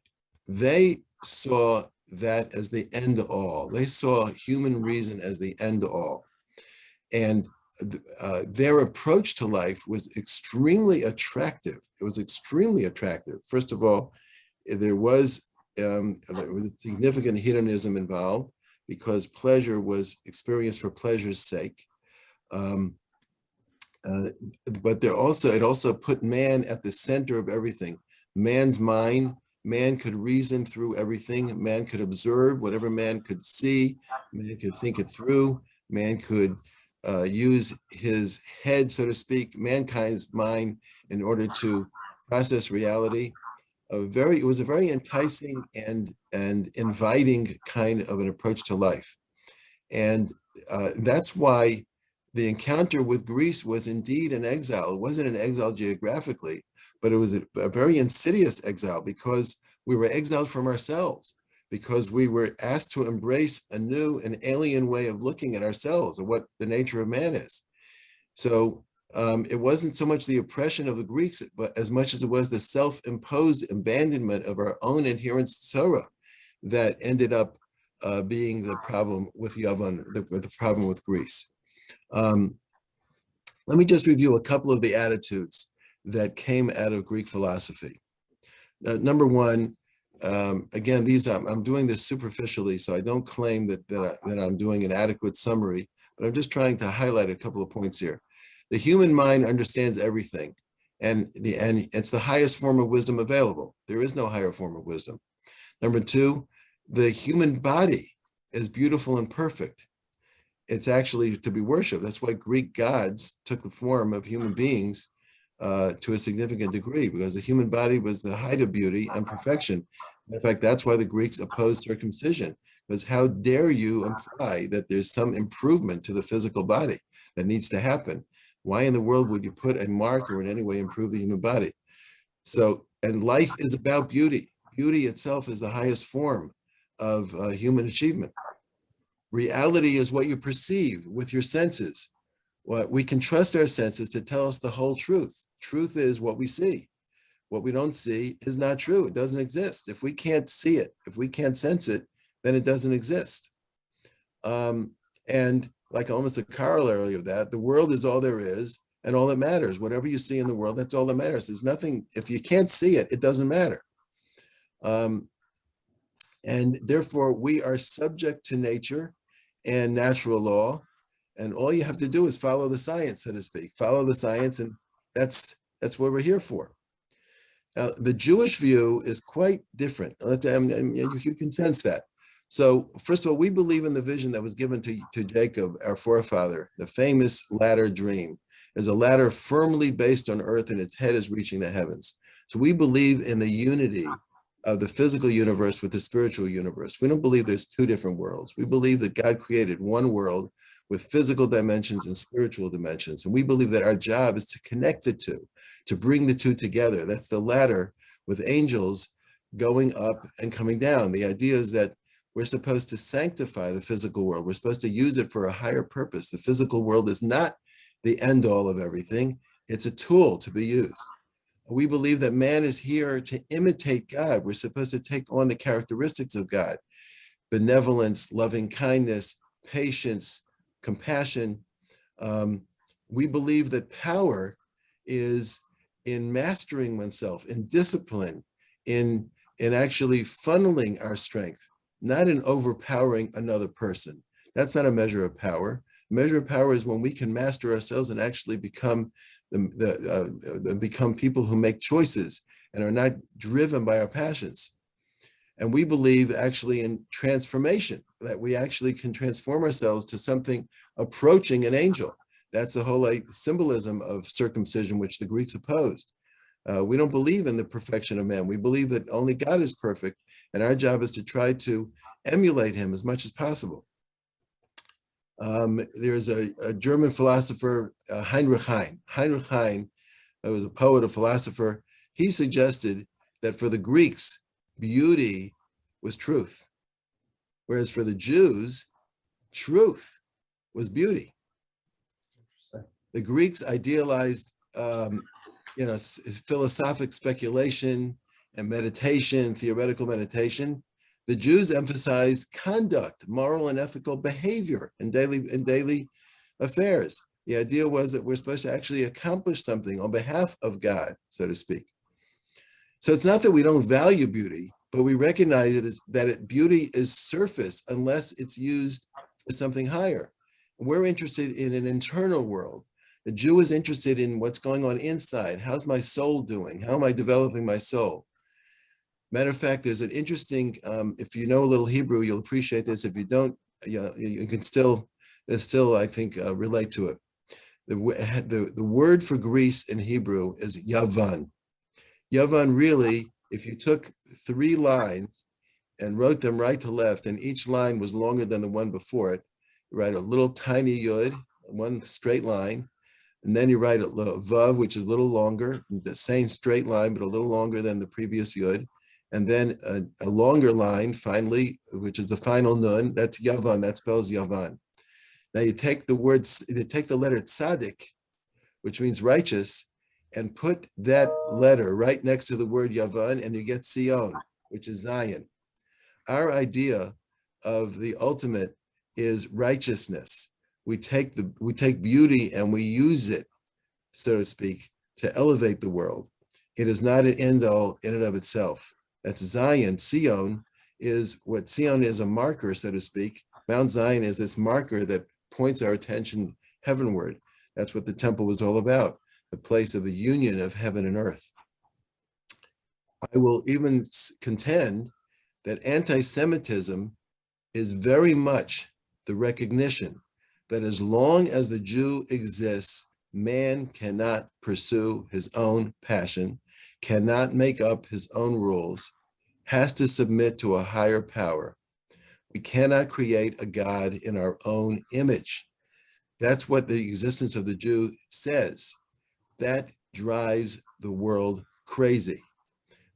they saw that as the end all. They saw human reason as the end all. And their approach to life was extremely attractive. It was extremely attractive. First of all, there was significant hedonism involved because pleasure was experienced for pleasure's sake. But it also put man at the center of everything. Man's mind, man could reason through everything. Man could observe whatever man could see. Man could think it through. Man could use his head, so to speak, mankind's mind, in order to process reality. It was a very enticing and inviting kind of an approach to life. And that's why the encounter with Greece was indeed an exile. It wasn't an exile geographically, but it was a very insidious exile because we were exiled from ourselves, because we were asked to embrace a new and alien way of looking at ourselves and what the nature of man is. So it wasn't so much the oppression of the Greeks, but as much as it was the self-imposed abandonment of our own adherence to Torah that ended up being the problem with Yavan, the problem with Greece. Let me just review a couple of the attitudes that came out of Greek philosophy. Number one, again, I'm doing this superficially, so I don't claim that I'm doing an adequate summary, but I'm just trying to highlight a couple of points here. The human mind understands everything, and it's the highest form of wisdom available. There is no higher form of wisdom. Number two, the human body is beautiful and perfect. It's actually to be worshipped. That's why Greek gods took the form of human beings to a significant degree, because the human body was the height of beauty and perfection. In fact, that's why the Greeks opposed circumcision, because how dare you imply that there's some improvement to the physical body that needs to happen? Why in the world would you put a mark or in any way improve the human body? So, and life is about beauty. Beauty itself is the highest form of human achievement. Reality is what you perceive with your senses. We can trust our senses to tell us the whole truth. Truth is what we see. What we don't see is not true. It doesn't exist. If we can't see it, if we can't sense it, then it doesn't exist. And like almost a corollary of that, the world is all there is and all that matters. Whatever you see in the world, that's all that matters. There's nothing, if you can't see it, it doesn't matter. And therefore, we are subject to nature and natural law. And all you have to do is follow the science, so to speak. Follow the science, and that's what we're here for. Now, the Jewish view is quite different. You can sense that. So first of all, we believe in the vision that was given to Jacob, our forefather, the famous ladder dream. There's a ladder firmly based on earth and its head is reaching the heavens. So we believe in the unity of the physical universe with the spiritual universe. We don't believe there's two different worlds. We believe that God created one world with physical dimensions and spiritual dimensions. And we believe that our job is to connect the two, to bring the two together. That's the ladder with angels going up and coming down. The idea is that we're supposed to sanctify the physical world. We're supposed to use it for a higher purpose. The physical world is not the end all of everything. It's a tool to be used. We believe that man is here to imitate God. We're supposed to take on the characteristics of God: benevolence, loving kindness, patience, compassion. We believe that power is in mastering oneself, in discipline, in actually funneling our strength, not in overpowering another person. That's not a measure of power. A measure of power is when we can master ourselves and actually become people who make choices and are not driven by our passions. And we believe actually in transformation, that we actually can transform ourselves to something approaching an angel. That's the whole symbolism of circumcision, which the Greeks opposed. We don't believe in the perfection of man. We believe that only God is perfect, and our job is to try to emulate him as much as possible. There's a German philosopher, Heinrich Heine. Heinrich Heine was a poet, a philosopher. He suggested that for the Greeks, beauty was truth, whereas for the Jews, truth was beauty. The Greeks idealized philosophic speculation and meditation, theoretical meditation. The Jews emphasized conduct, moral and ethical behavior in daily affairs. The idea was that we're supposed to actually accomplish something on behalf of God, so to speak. So it's not that we don't value beauty, but we recognize that beauty is surface unless it's used for something higher. We're interested in an internal world. The Jew is interested in what's going on inside. How's my soul doing? How am I developing my soul? Matter of fact, there's an interesting, if you know a little Hebrew, you'll appreciate this. If you don't, you can still, I think, relate to it. The word for Greece in Hebrew is Yavan. Yavan really, if you took 3 lines and wrote them right to left, and each line was longer than the one before it, you write a little tiny yud, one straight line, and then you write a little vav, which is a little longer, the same straight line, but a little longer than the previous yud, and then a longer line, finally, which is the final nun, that's Yavan, that spells Yavan. Now you take the letter tzaddik, which means righteous, and put that letter right next to the word Yavan, and you get Sion, which is Zion. Our idea of the ultimate is righteousness. We take beauty and we use it, so to speak, to elevate the world. It is not an end all in and of itself. That's Zion. Sion is a marker, so to speak. Mount Zion is this marker that points our attention heavenward. That's what the temple was all about, the place of the union of heaven and earth. I will even contend that anti-Semitism is very much the recognition that as long as the Jew exists, man cannot pursue his own passion, cannot make up his own rules, has to submit to a higher power. We cannot create a God in our own image. That's what the existence of the Jew says. That drives the world crazy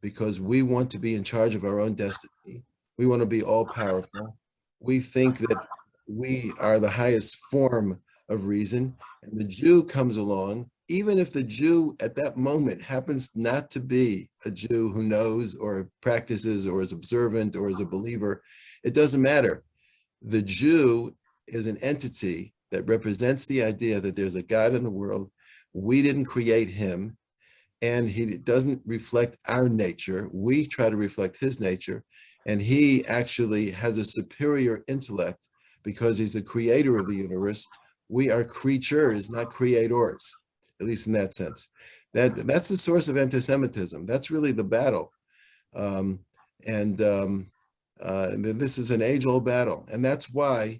because we want to be in charge of our own destiny. We want to be all powerful. We think that we are the highest form of reason, and the Jew comes along, even if the Jew at that moment happens not to be a Jew who knows or practices or is observant or is a believer, it doesn't matter. The Jew is an entity that represents the idea that there's a God in the world. We didn't create him, and he doesn't reflect our nature. We try to reflect his nature, and he actually has a superior intellect because he's the creator of the universe. We are creatures, not creators, at least in that sense. That's the source of anti-Semitism. That's really the battle. This is an age-old battle. And that's why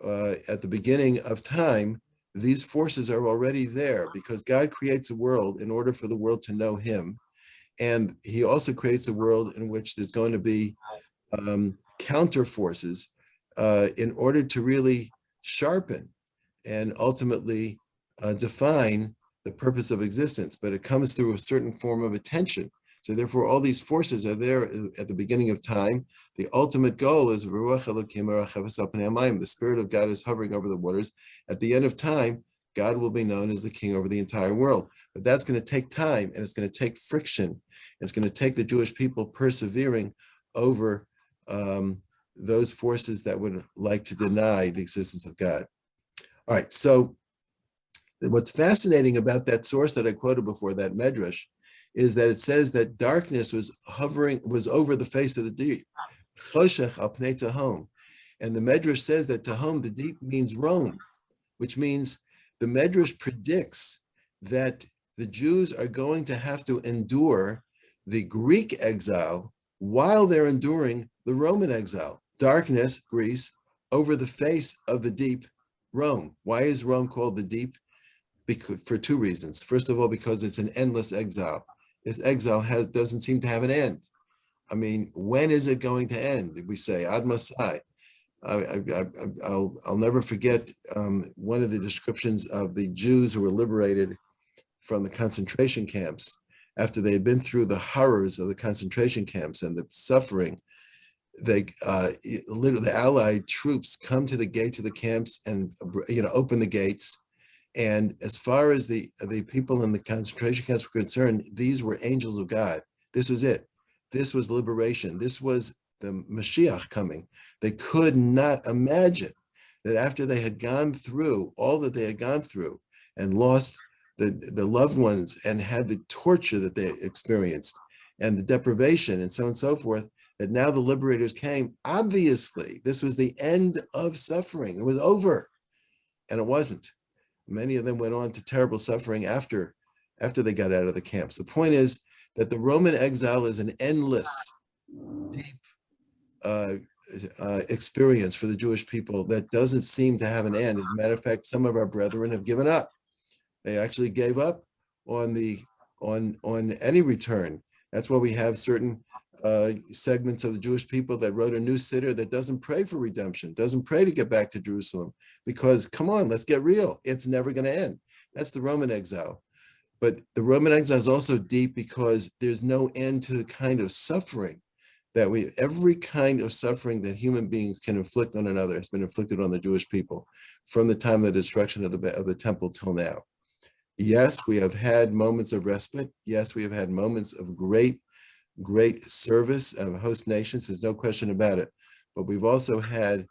at the beginning of time, these forces are already there because God creates a world in order for the world to know him. And he also creates a world in which there's going to be counter forces in order to really sharpen and ultimately define the purpose of existence. But it comes through a certain form of attention. So therefore, all these forces are there at the beginning of time. The ultimate goal is the Spirit of God is hovering over the waters. At the end of time, God will be known as the king over the entire world. But that's going to take time, and it's going to take friction. It's going to take the Jewish people persevering over those forces that would like to deny the existence of God. All right, so what's fascinating about that source that I quoted before, that Medrash, is that it says that darkness was over the face of the deep. Choshech al pnei tehom. And the Medrash says that tehom, the deep, means Rome, which means the Medrash predicts that the Jews are going to have to endure the Greek exile while they're enduring the Roman exile. Darkness, Greece, over the face of the deep, Rome. Why is Rome called the deep? Because, for 2 reasons. First of all, because it's an endless exile. This exile doesn't seem to have an end. I mean, when is it going to end? We say, Ad Masai. I'll never forget one of the descriptions of the Jews who were liberated from the concentration camps after they had been through the horrors of the concentration camps and the suffering. The Allied troops come to the gates of the camps and open the gates, And as far as the people in the concentration camps were concerned, these were angels of God. This was it. This was liberation. This was the Mashiach coming. They could not imagine that after they had gone through all that they had gone through and lost the loved ones and had the torture that they experienced and the deprivation and so on and so forth, that now the liberators came. Obviously, this was the end of suffering. It was over. And it wasn't. Many of them went on to terrible suffering after they got out of the camps. The point is that the Roman exile is an endless, deep experience for the Jewish people that doesn't seem to have an end. As a matter of fact, some of our brethren have given up. They actually gave up on any return. That's why we have certain segments of the Jewish people that wrote a new siddur that doesn't pray for redemption, doesn't pray to get back to Jerusalem, because come on, let's get real. It's never going to end. That's the Roman exile. But the Roman exile is also deep because there's no end to the kind of suffering that every kind of suffering that human beings can inflict on another has been inflicted on the Jewish people from the time of the destruction of the temple till now. Yes, we have had moments of respite. Yes, we have had moments of great service of host nations. There's no question about it. But we've also had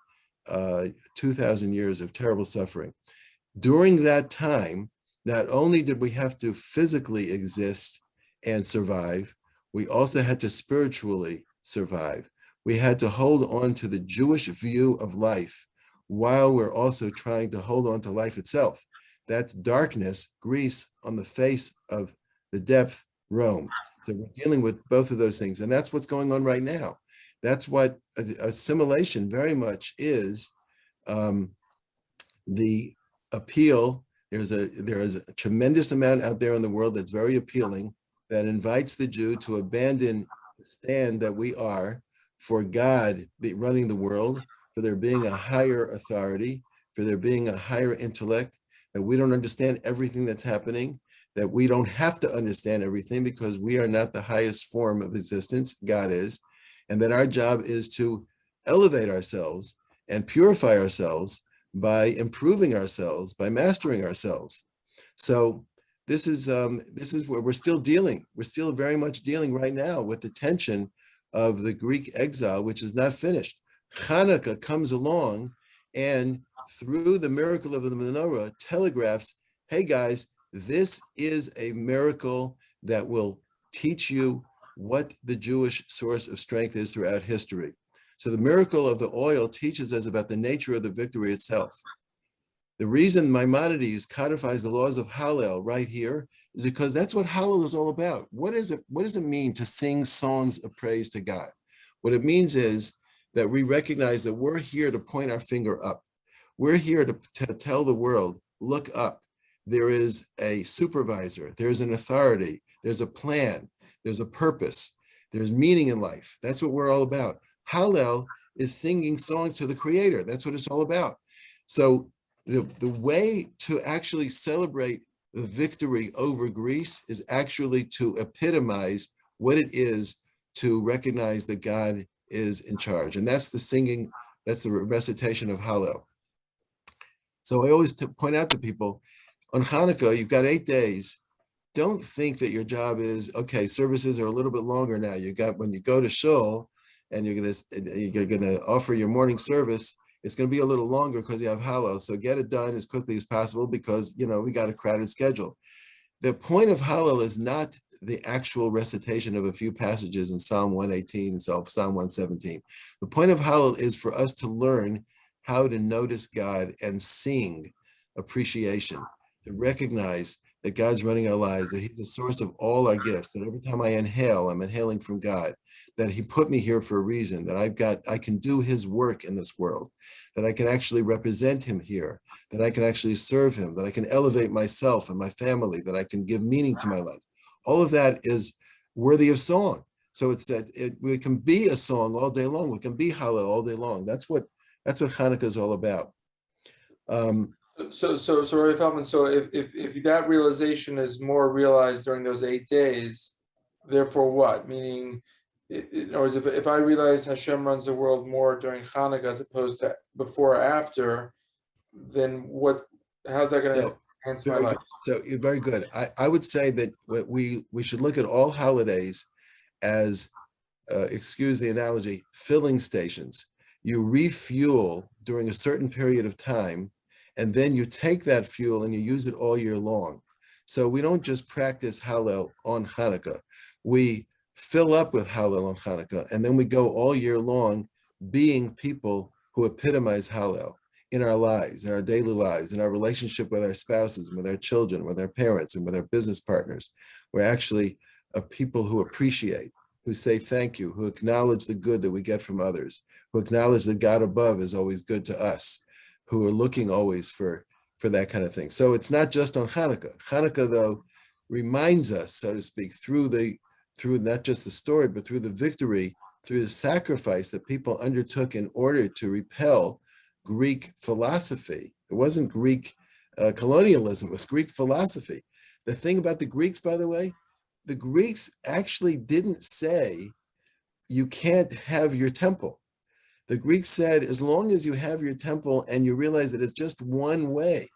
2,000 years of terrible suffering. During that time, not only did we have to physically exist and survive, we also had to spiritually survive. We had to hold on to the Jewish view of life while we're also trying to hold on to life itself. That's darkness, Greece, on the face of the depth, Rome. So we're dealing with both of those things. And that's what's going on right now. That's what assimilation very much is. The appeal, there is a tremendous amount out there in the world that's very appealing, that invites the Jew to abandon the stand that we are for God running the world, for there being a higher authority, for there being a higher intellect, that we don't understand everything that's happening, that we don't have to understand everything because we are not the highest form of existence, God is, and that our job is to elevate ourselves and purify ourselves by improving ourselves, by mastering ourselves. So this is where we're still dealing. We're still very much dealing right now with the tension of the Greek exile, which is not finished. Chanukah comes along and through the miracle of the Menorah telegraphs, hey guys, this is a miracle that will teach you what the Jewish source of strength is throughout history. So the miracle of the oil teaches us about the nature of the victory itself. The reason Maimonides codifies the laws of Hallel right here is because that's what Hallel is all about. What does it mean to sing songs of praise to God? What it means is that we recognize that we're here to point our finger up. We're here to tell the world, look up. There is a supervisor, there's an authority, there's a plan, there's a purpose, there's meaning in life. That's what we're all about. Hallel is singing songs to the Creator. That's what it's all about. So the way to actually celebrate the victory over Greece is actually to epitomize what it is to recognize that God is in charge. And that's the singing, that's the recitation of Hallel. So I always point out to people, on Hanukkah, you've got 8 days. Don't think that your job is, okay, services are a little bit longer now. When you go to shul and you're gonna offer your morning service, it's gonna be a little longer because you have Hallel. So get it done as quickly as possible because we got a crowded schedule. The point of Hallel is not the actual recitation of a few passages in Psalm 118 and Psalm 117. The point of Hallel is for us to learn how to notice God and sing appreciation, to recognize that God's running our lives, that He's the source of all our gifts, that every time I inhale, I'm inhaling from God, that He put me here for a reason, that I can do His work in this world, that I can actually represent Him here, that I can actually serve Him, that I can elevate myself and my family, that I can give meaning to my life. All of that is worthy of song. So we can be a song all day long. We can be Hallel all day long. That's what Hanukkah is all about. So Rabbi Feldman, so if that realization is more realized during those 8 days, therefore what? Meaning, in other words, if I realize Hashem runs the world more during Hanukkah as opposed to before or after, then how's that going Hence my Very life. good. So very good. I would say that we should look at all holidays as, excuse the analogy, filling stations. You refuel during a certain period of time, and then you take that fuel and you use it all year long. So we don't just practice Hallel on Hanukkah. We fill up with Hallel on Hanukkah, and then we go all year long being people who epitomize Hallel in our lives, in our daily lives, in our relationship with our spouses, and with our children, with our parents, and with our business partners. We're actually a people who appreciate, who say thank you, who acknowledge the good that we get from others, who acknowledge that God above is always good to us, who are looking always for that kind of thing. So it's not just on Hanukkah. Hanukkah, though, reminds us, so to speak, through not just the story, but through the victory, through the sacrifice that people undertook in order to repel Greek philosophy. It wasn't Greek colonialism, it was Greek philosophy. The thing about the Greeks, by the way, the Greeks actually didn't say you can't have your temple. The Greeks said, as long as you have your temple and you realize that it's just one way,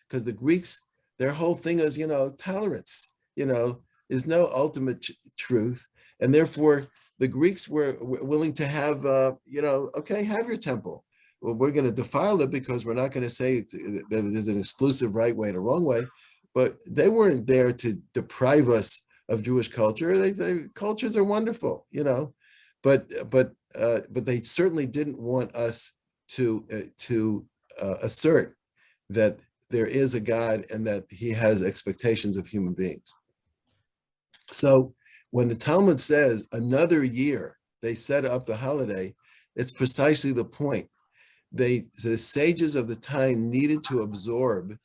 because the Greeks, their whole thing is, tolerance, is no ultimate truth. And therefore, the Greeks were willing to have, okay, have your temple. Well, we're going to defile it because we're not going to say that there's an exclusive right way and a wrong way. But they weren't there to deprive us of Jewish culture. They cultures are wonderful, but they certainly didn't want us to assert that there is a God and that he has expectations of human beings. So when the Talmud says another year, they set up the holiday, it's precisely the point. The sages of the time needed to absorb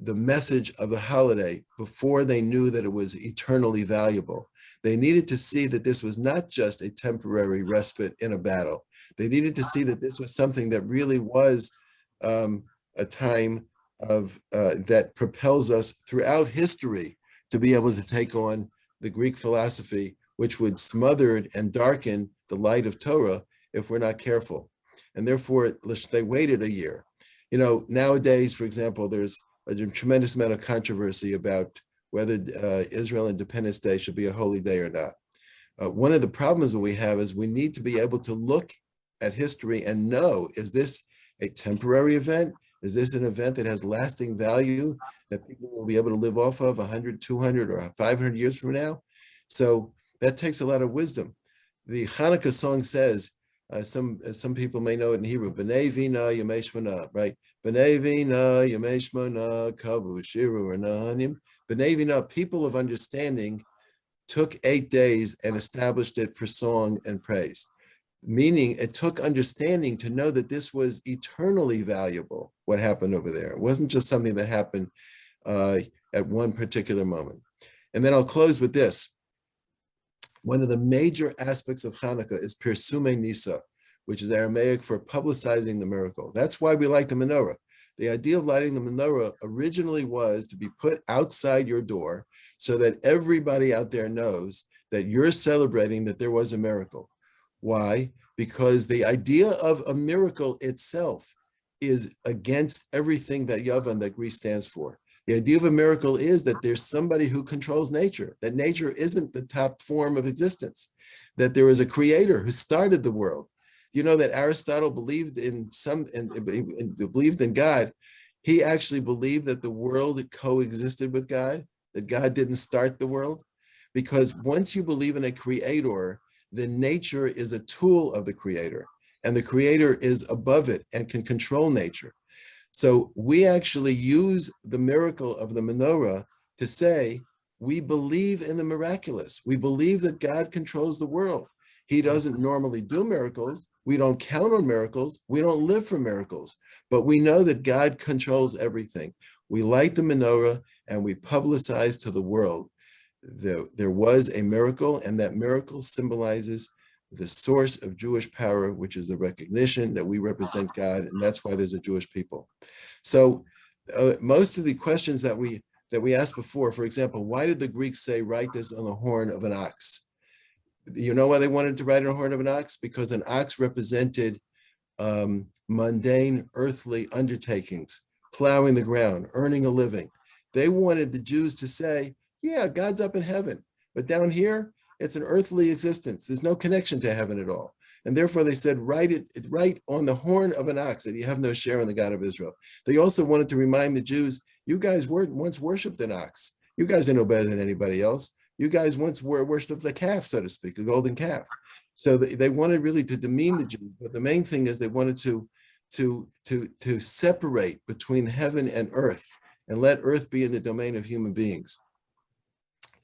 the message of the holiday before they knew that it was eternally valuable. They needed to see that this was not just a temporary respite in a battle. They needed to see that this was something that really was a time of that propels us throughout history to be able to take on the Greek philosophy, which would smother and darken the light of Torah if we're not careful. And therefore, they waited a year. Nowadays, for example, there's a tremendous amount of controversy about whether Israel Independence Day should be a holy day or not. One of the problems that we have is we need to be able to look at history and know, is this a temporary event? Is this an event that has lasting value that people will be able to live off of 100, 200, or 500 years from now? So that takes a lot of wisdom. The Hanukkah song says, some people may know it in Hebrew, B'nai Vina Yemei Shmona, right? B'nai Vina Yemei Shmona Kavu Shiru Anahanim. B'nai Vina, people of understanding, took 8 days and established it for song and praise. Meaning it took understanding to know that this was eternally valuable, what happened over there. It wasn't just something that happened at one particular moment. And then I'll close with this. One of the major aspects of Hanukkah is Pirsume Nisa, which is Aramaic for publicizing the miracle. That's why we like the menorah. The idea of lighting the menorah originally was to be put outside your door so that everybody out there knows that you're celebrating that there was a miracle. Why? Because the idea of a miracle itself is against everything that Yavan, that Greece stands for. The idea of a miracle is that there's somebody who controls nature, that nature isn't the top form of existence, that there is a creator who started the world. You know that Aristotle believed in believed in God. He actually believed that the world coexisted with God, that God didn't start the world. Because once you believe in a creator, then nature is a tool of the creator, and the creator is above it and can control nature. So we actually use the miracle of the menorah to say, we believe in the miraculous. We believe that God controls the world. He doesn't normally do miracles. We don't count on miracles. We don't live for miracles, but we know that God controls everything. We light the menorah and we publicize to the world there was a miracle, and that miracle symbolizes the source of Jewish power, which is the recognition that we represent God, and that's why there's a Jewish people. So most of the questions that we asked before, for example, why did the Greeks say, write this on the horn of an ox? You know why they wanted to write on the horn of an ox? Because an ox represented mundane, earthly undertakings, plowing the ground, earning a living. They wanted the Jews to say, yeah, God's up in heaven, but down here, it's an earthly existence. There's no connection to heaven at all. And therefore they said, write it right on the horn of an ox, that you have no share in the God of Israel. They also wanted to remind the Jews, you guys once worshipped an ox. You guys are no better than anybody else. You guys once worshipped the calf, so to speak, a golden calf. So they wanted really to demean the Jews. But the main thing is they wanted to separate between heaven and earth and let earth be in the domain of human beings.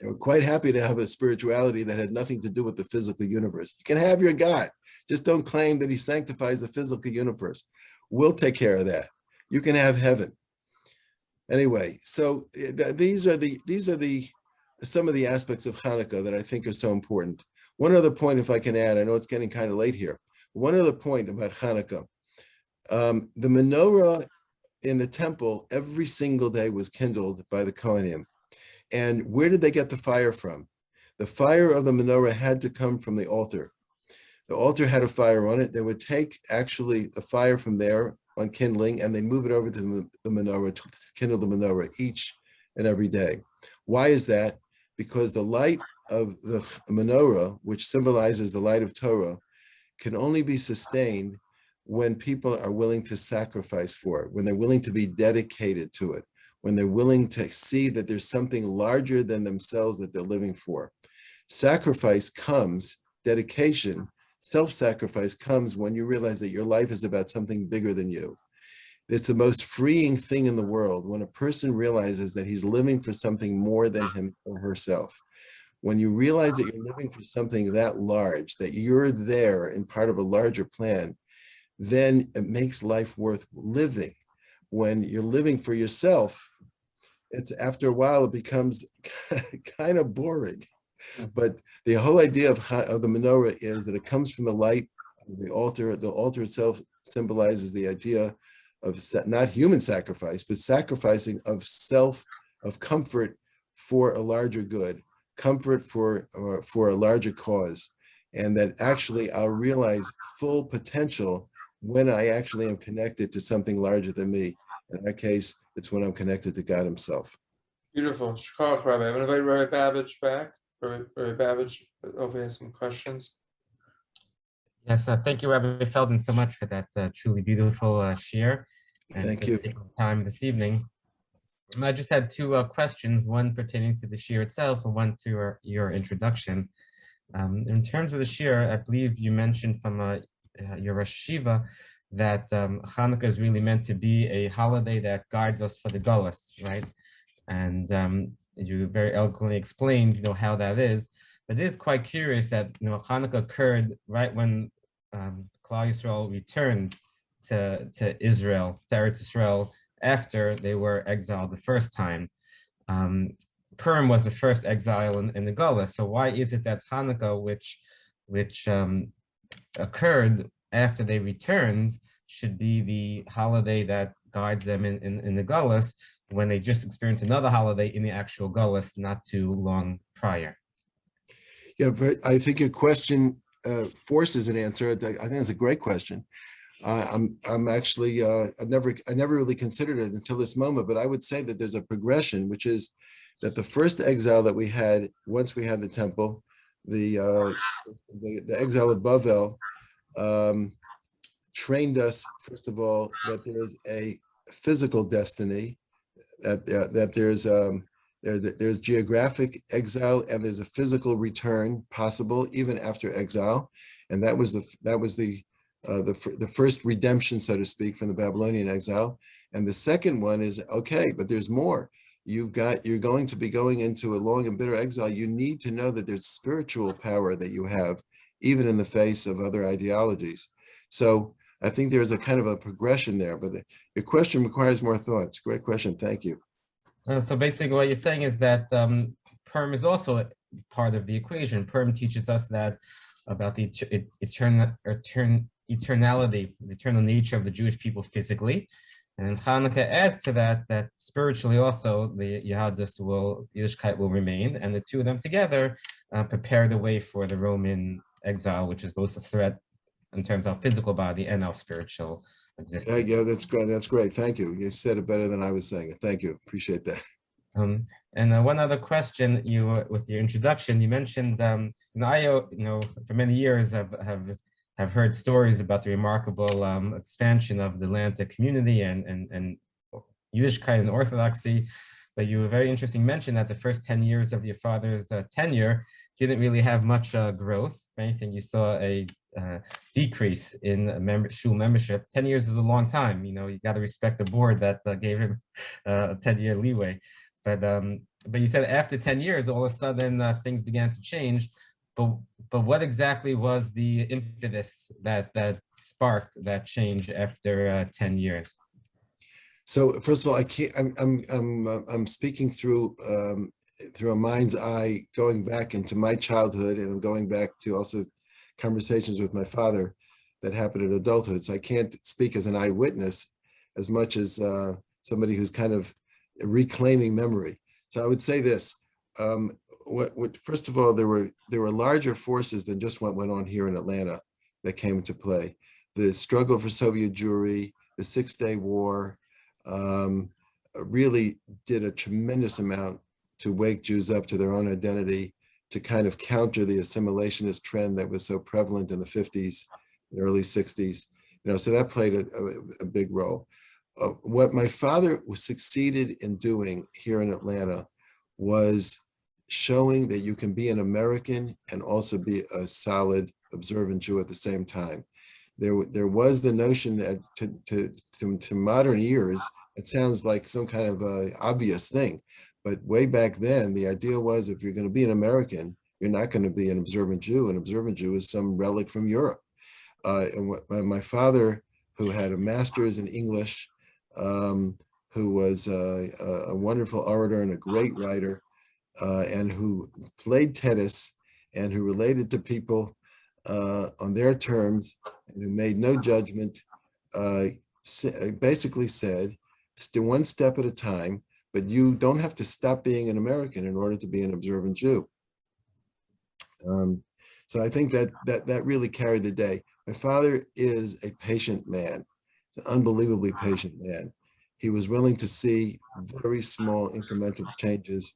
They were quite happy to have a spirituality that had nothing to do with the physical universe. You can have your God, just don't claim that he sanctifies the physical universe. We'll take care of that. You can have heaven. Anyway, so these are some of the aspects of Hanukkah that I think are so important. One other point, if I can add, I know it's getting kind of late here. One other point about Hanukkah. The menorah in the temple every single day was kindled by the Kohanim. And where did they get the fire from? The fire of the menorah had to come from the altar. The altar had a fire on it. They would take actually the fire from there on kindling and they move it over to the menorah to kindle the menorah each and every day. Why is that? Because the light of the menorah, which symbolizes the light of Torah, can only be sustained when people are willing to sacrifice for it, when they're willing to be dedicated to it, when they're willing to see that there's something larger than themselves that they're living for. Sacrifice comes, dedication, self-sacrifice comes when you realize that your life is about something bigger than you. It's the most freeing thing in the world when a person realizes that he's living for something more than him or herself. When you realize that you're living for something that large, that you're there in part of a larger plan, then it makes life worth living. When you're living for yourself, it's after a while it becomes kind of boring. But the whole idea of the menorah is that it comes from the light of the altar. The altar itself symbolizes the idea of not human sacrifice, but sacrificing of self, of comfort for a larger good, comfort for a larger cause, and that actually I'll realize full potential when I actually am connected to something larger than me. In that case, it's when I'm connected to God himself. Beautiful. Shkar, Rabbi. I'm going to invite Rabbi Babbage back. Rabbi Babbage, hopefully has some questions. Yes, thank you, Rabbi Feldman, so much for that truly beautiful share. And Thank you. Time this evening. I just had two questions, one pertaining to the shir itself and one to your introduction. In terms of the shir, I believe you mentioned from your Rosh Hashiva that Hanukkah is really meant to be a holiday that guides us for the Gullus, right? And you very eloquently explained, how that is. But it is quite curious that, Hanukkah occurred right when Klal Yisrael returned to Israel, to Eretz Israel, after they were exiled the first time. Purim was the first exile in the Gullus. So why is it that Hanukkah, which occurred after they returned, should be the holiday that guides them in the Gullus when they just experienced another holiday in the actual Gullus not too long prior? Yeah, but I think your question forces an answer. I think it's a great question. I'm actually I never really considered it until this moment, but I would say that there's a progression, which is that the first exile that we had once we had the temple, the exile of Bavel, trained us first of all that there is a physical destiny, that there's geographic exile and there's a physical return possible even after exile, and that was the first redemption, so to speak, from the Babylonian exile. And the second one is, okay, but there's more. You're going to be going into a long and bitter exile. You need to know that there's spiritual power that you have, even in the face of other ideologies. So I think there's a kind of a progression there, but your question requires more thought. It's a great question. Thank you. So basically what you're saying is that Purim is also part of the equation. Purim teaches us that about the eternality, the eternal nature of the Jewish people physically. And Hanukkah adds to that spiritually also the Yiddishkeit will remain, and the two of them together prepare the way for the Roman exile, which is both a threat in terms of our physical body and our spiritual existence. Yeah, that's great. That's great. Thank you. You said it better than I was saying it. Thank you. Appreciate that. And one other question, with your introduction, you mentioned, for many years have heard stories about the remarkable expansion of the Atlanta community and Yiddishkeit and Orthodoxy. But you were very interesting mention that the first 10 years of your father's tenure didn't really have much growth. If anything, you saw a decrease in shul membership. 10 years is a long time. You got to respect the board that gave him a 10-year leeway. But you said after 10 years, all of a sudden things began to change. But what exactly was the impetus that sparked that change after 10 years? So first of all, I'm speaking through a mind's eye, going back into my childhood, and I'm going back to also conversations with my father that happened in adulthood. So I can't speak as an eyewitness as much as somebody who's kind of reclaiming memory. So I would say this: first of all, there were larger forces than just what went on here in Atlanta that came into play. The struggle for Soviet Jewry, the 6-Day War, really did a tremendous amount to wake Jews up to their own identity, to kind of counter the assimilationist trend that was so prevalent in the 50s and early 60s. So that played a big role. What my father succeeded in doing here in Atlanta was showing that you can be an American and also be a solid observant Jew at the same time. There was the notion that to modern ears, it sounds like some kind of obvious thing, but way back then, the idea was if you're going to be an American, you're not going to be an observant Jew. An observant Jew is some relic from Europe. And my father, who had a master's in English, who was a wonderful orator and a great writer, and who played tennis and who related to people on their terms, and who made no judgment, basically said, one step at a time, but you don't have to stop being an American in order to be an observant Jew. So I think that really carried the day. My father is a patient man, an unbelievably patient man. He was willing to see very small incremental changes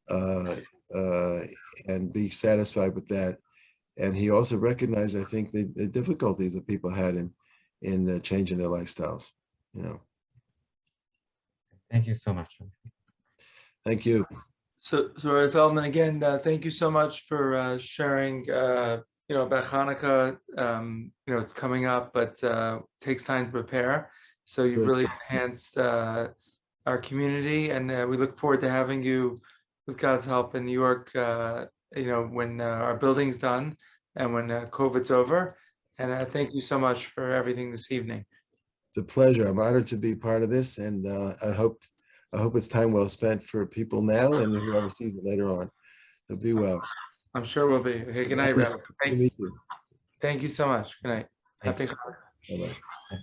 and be satisfied with that. And he also recognized, I think, the difficulties that people had in changing their lifestyles. Thank you so much. Thank you. So Feldman, again, thank you so much for sharing, about Chanukah. It's coming up, but takes time to prepare. So you've Good. really enhanced our community, and we look forward to having you, with God's help, in New York, when our building's done and when COVID's over. And thank you so much for everything this evening. It's a pleasure. I'm honored to be part of this, and I hope it's time well spent for people now and whoever sees it later on. So be well. I'm sure we'll be. Okay, good night, Rabbi. To meet you. Thank you so much. Good night. Thank Happy Bye-bye.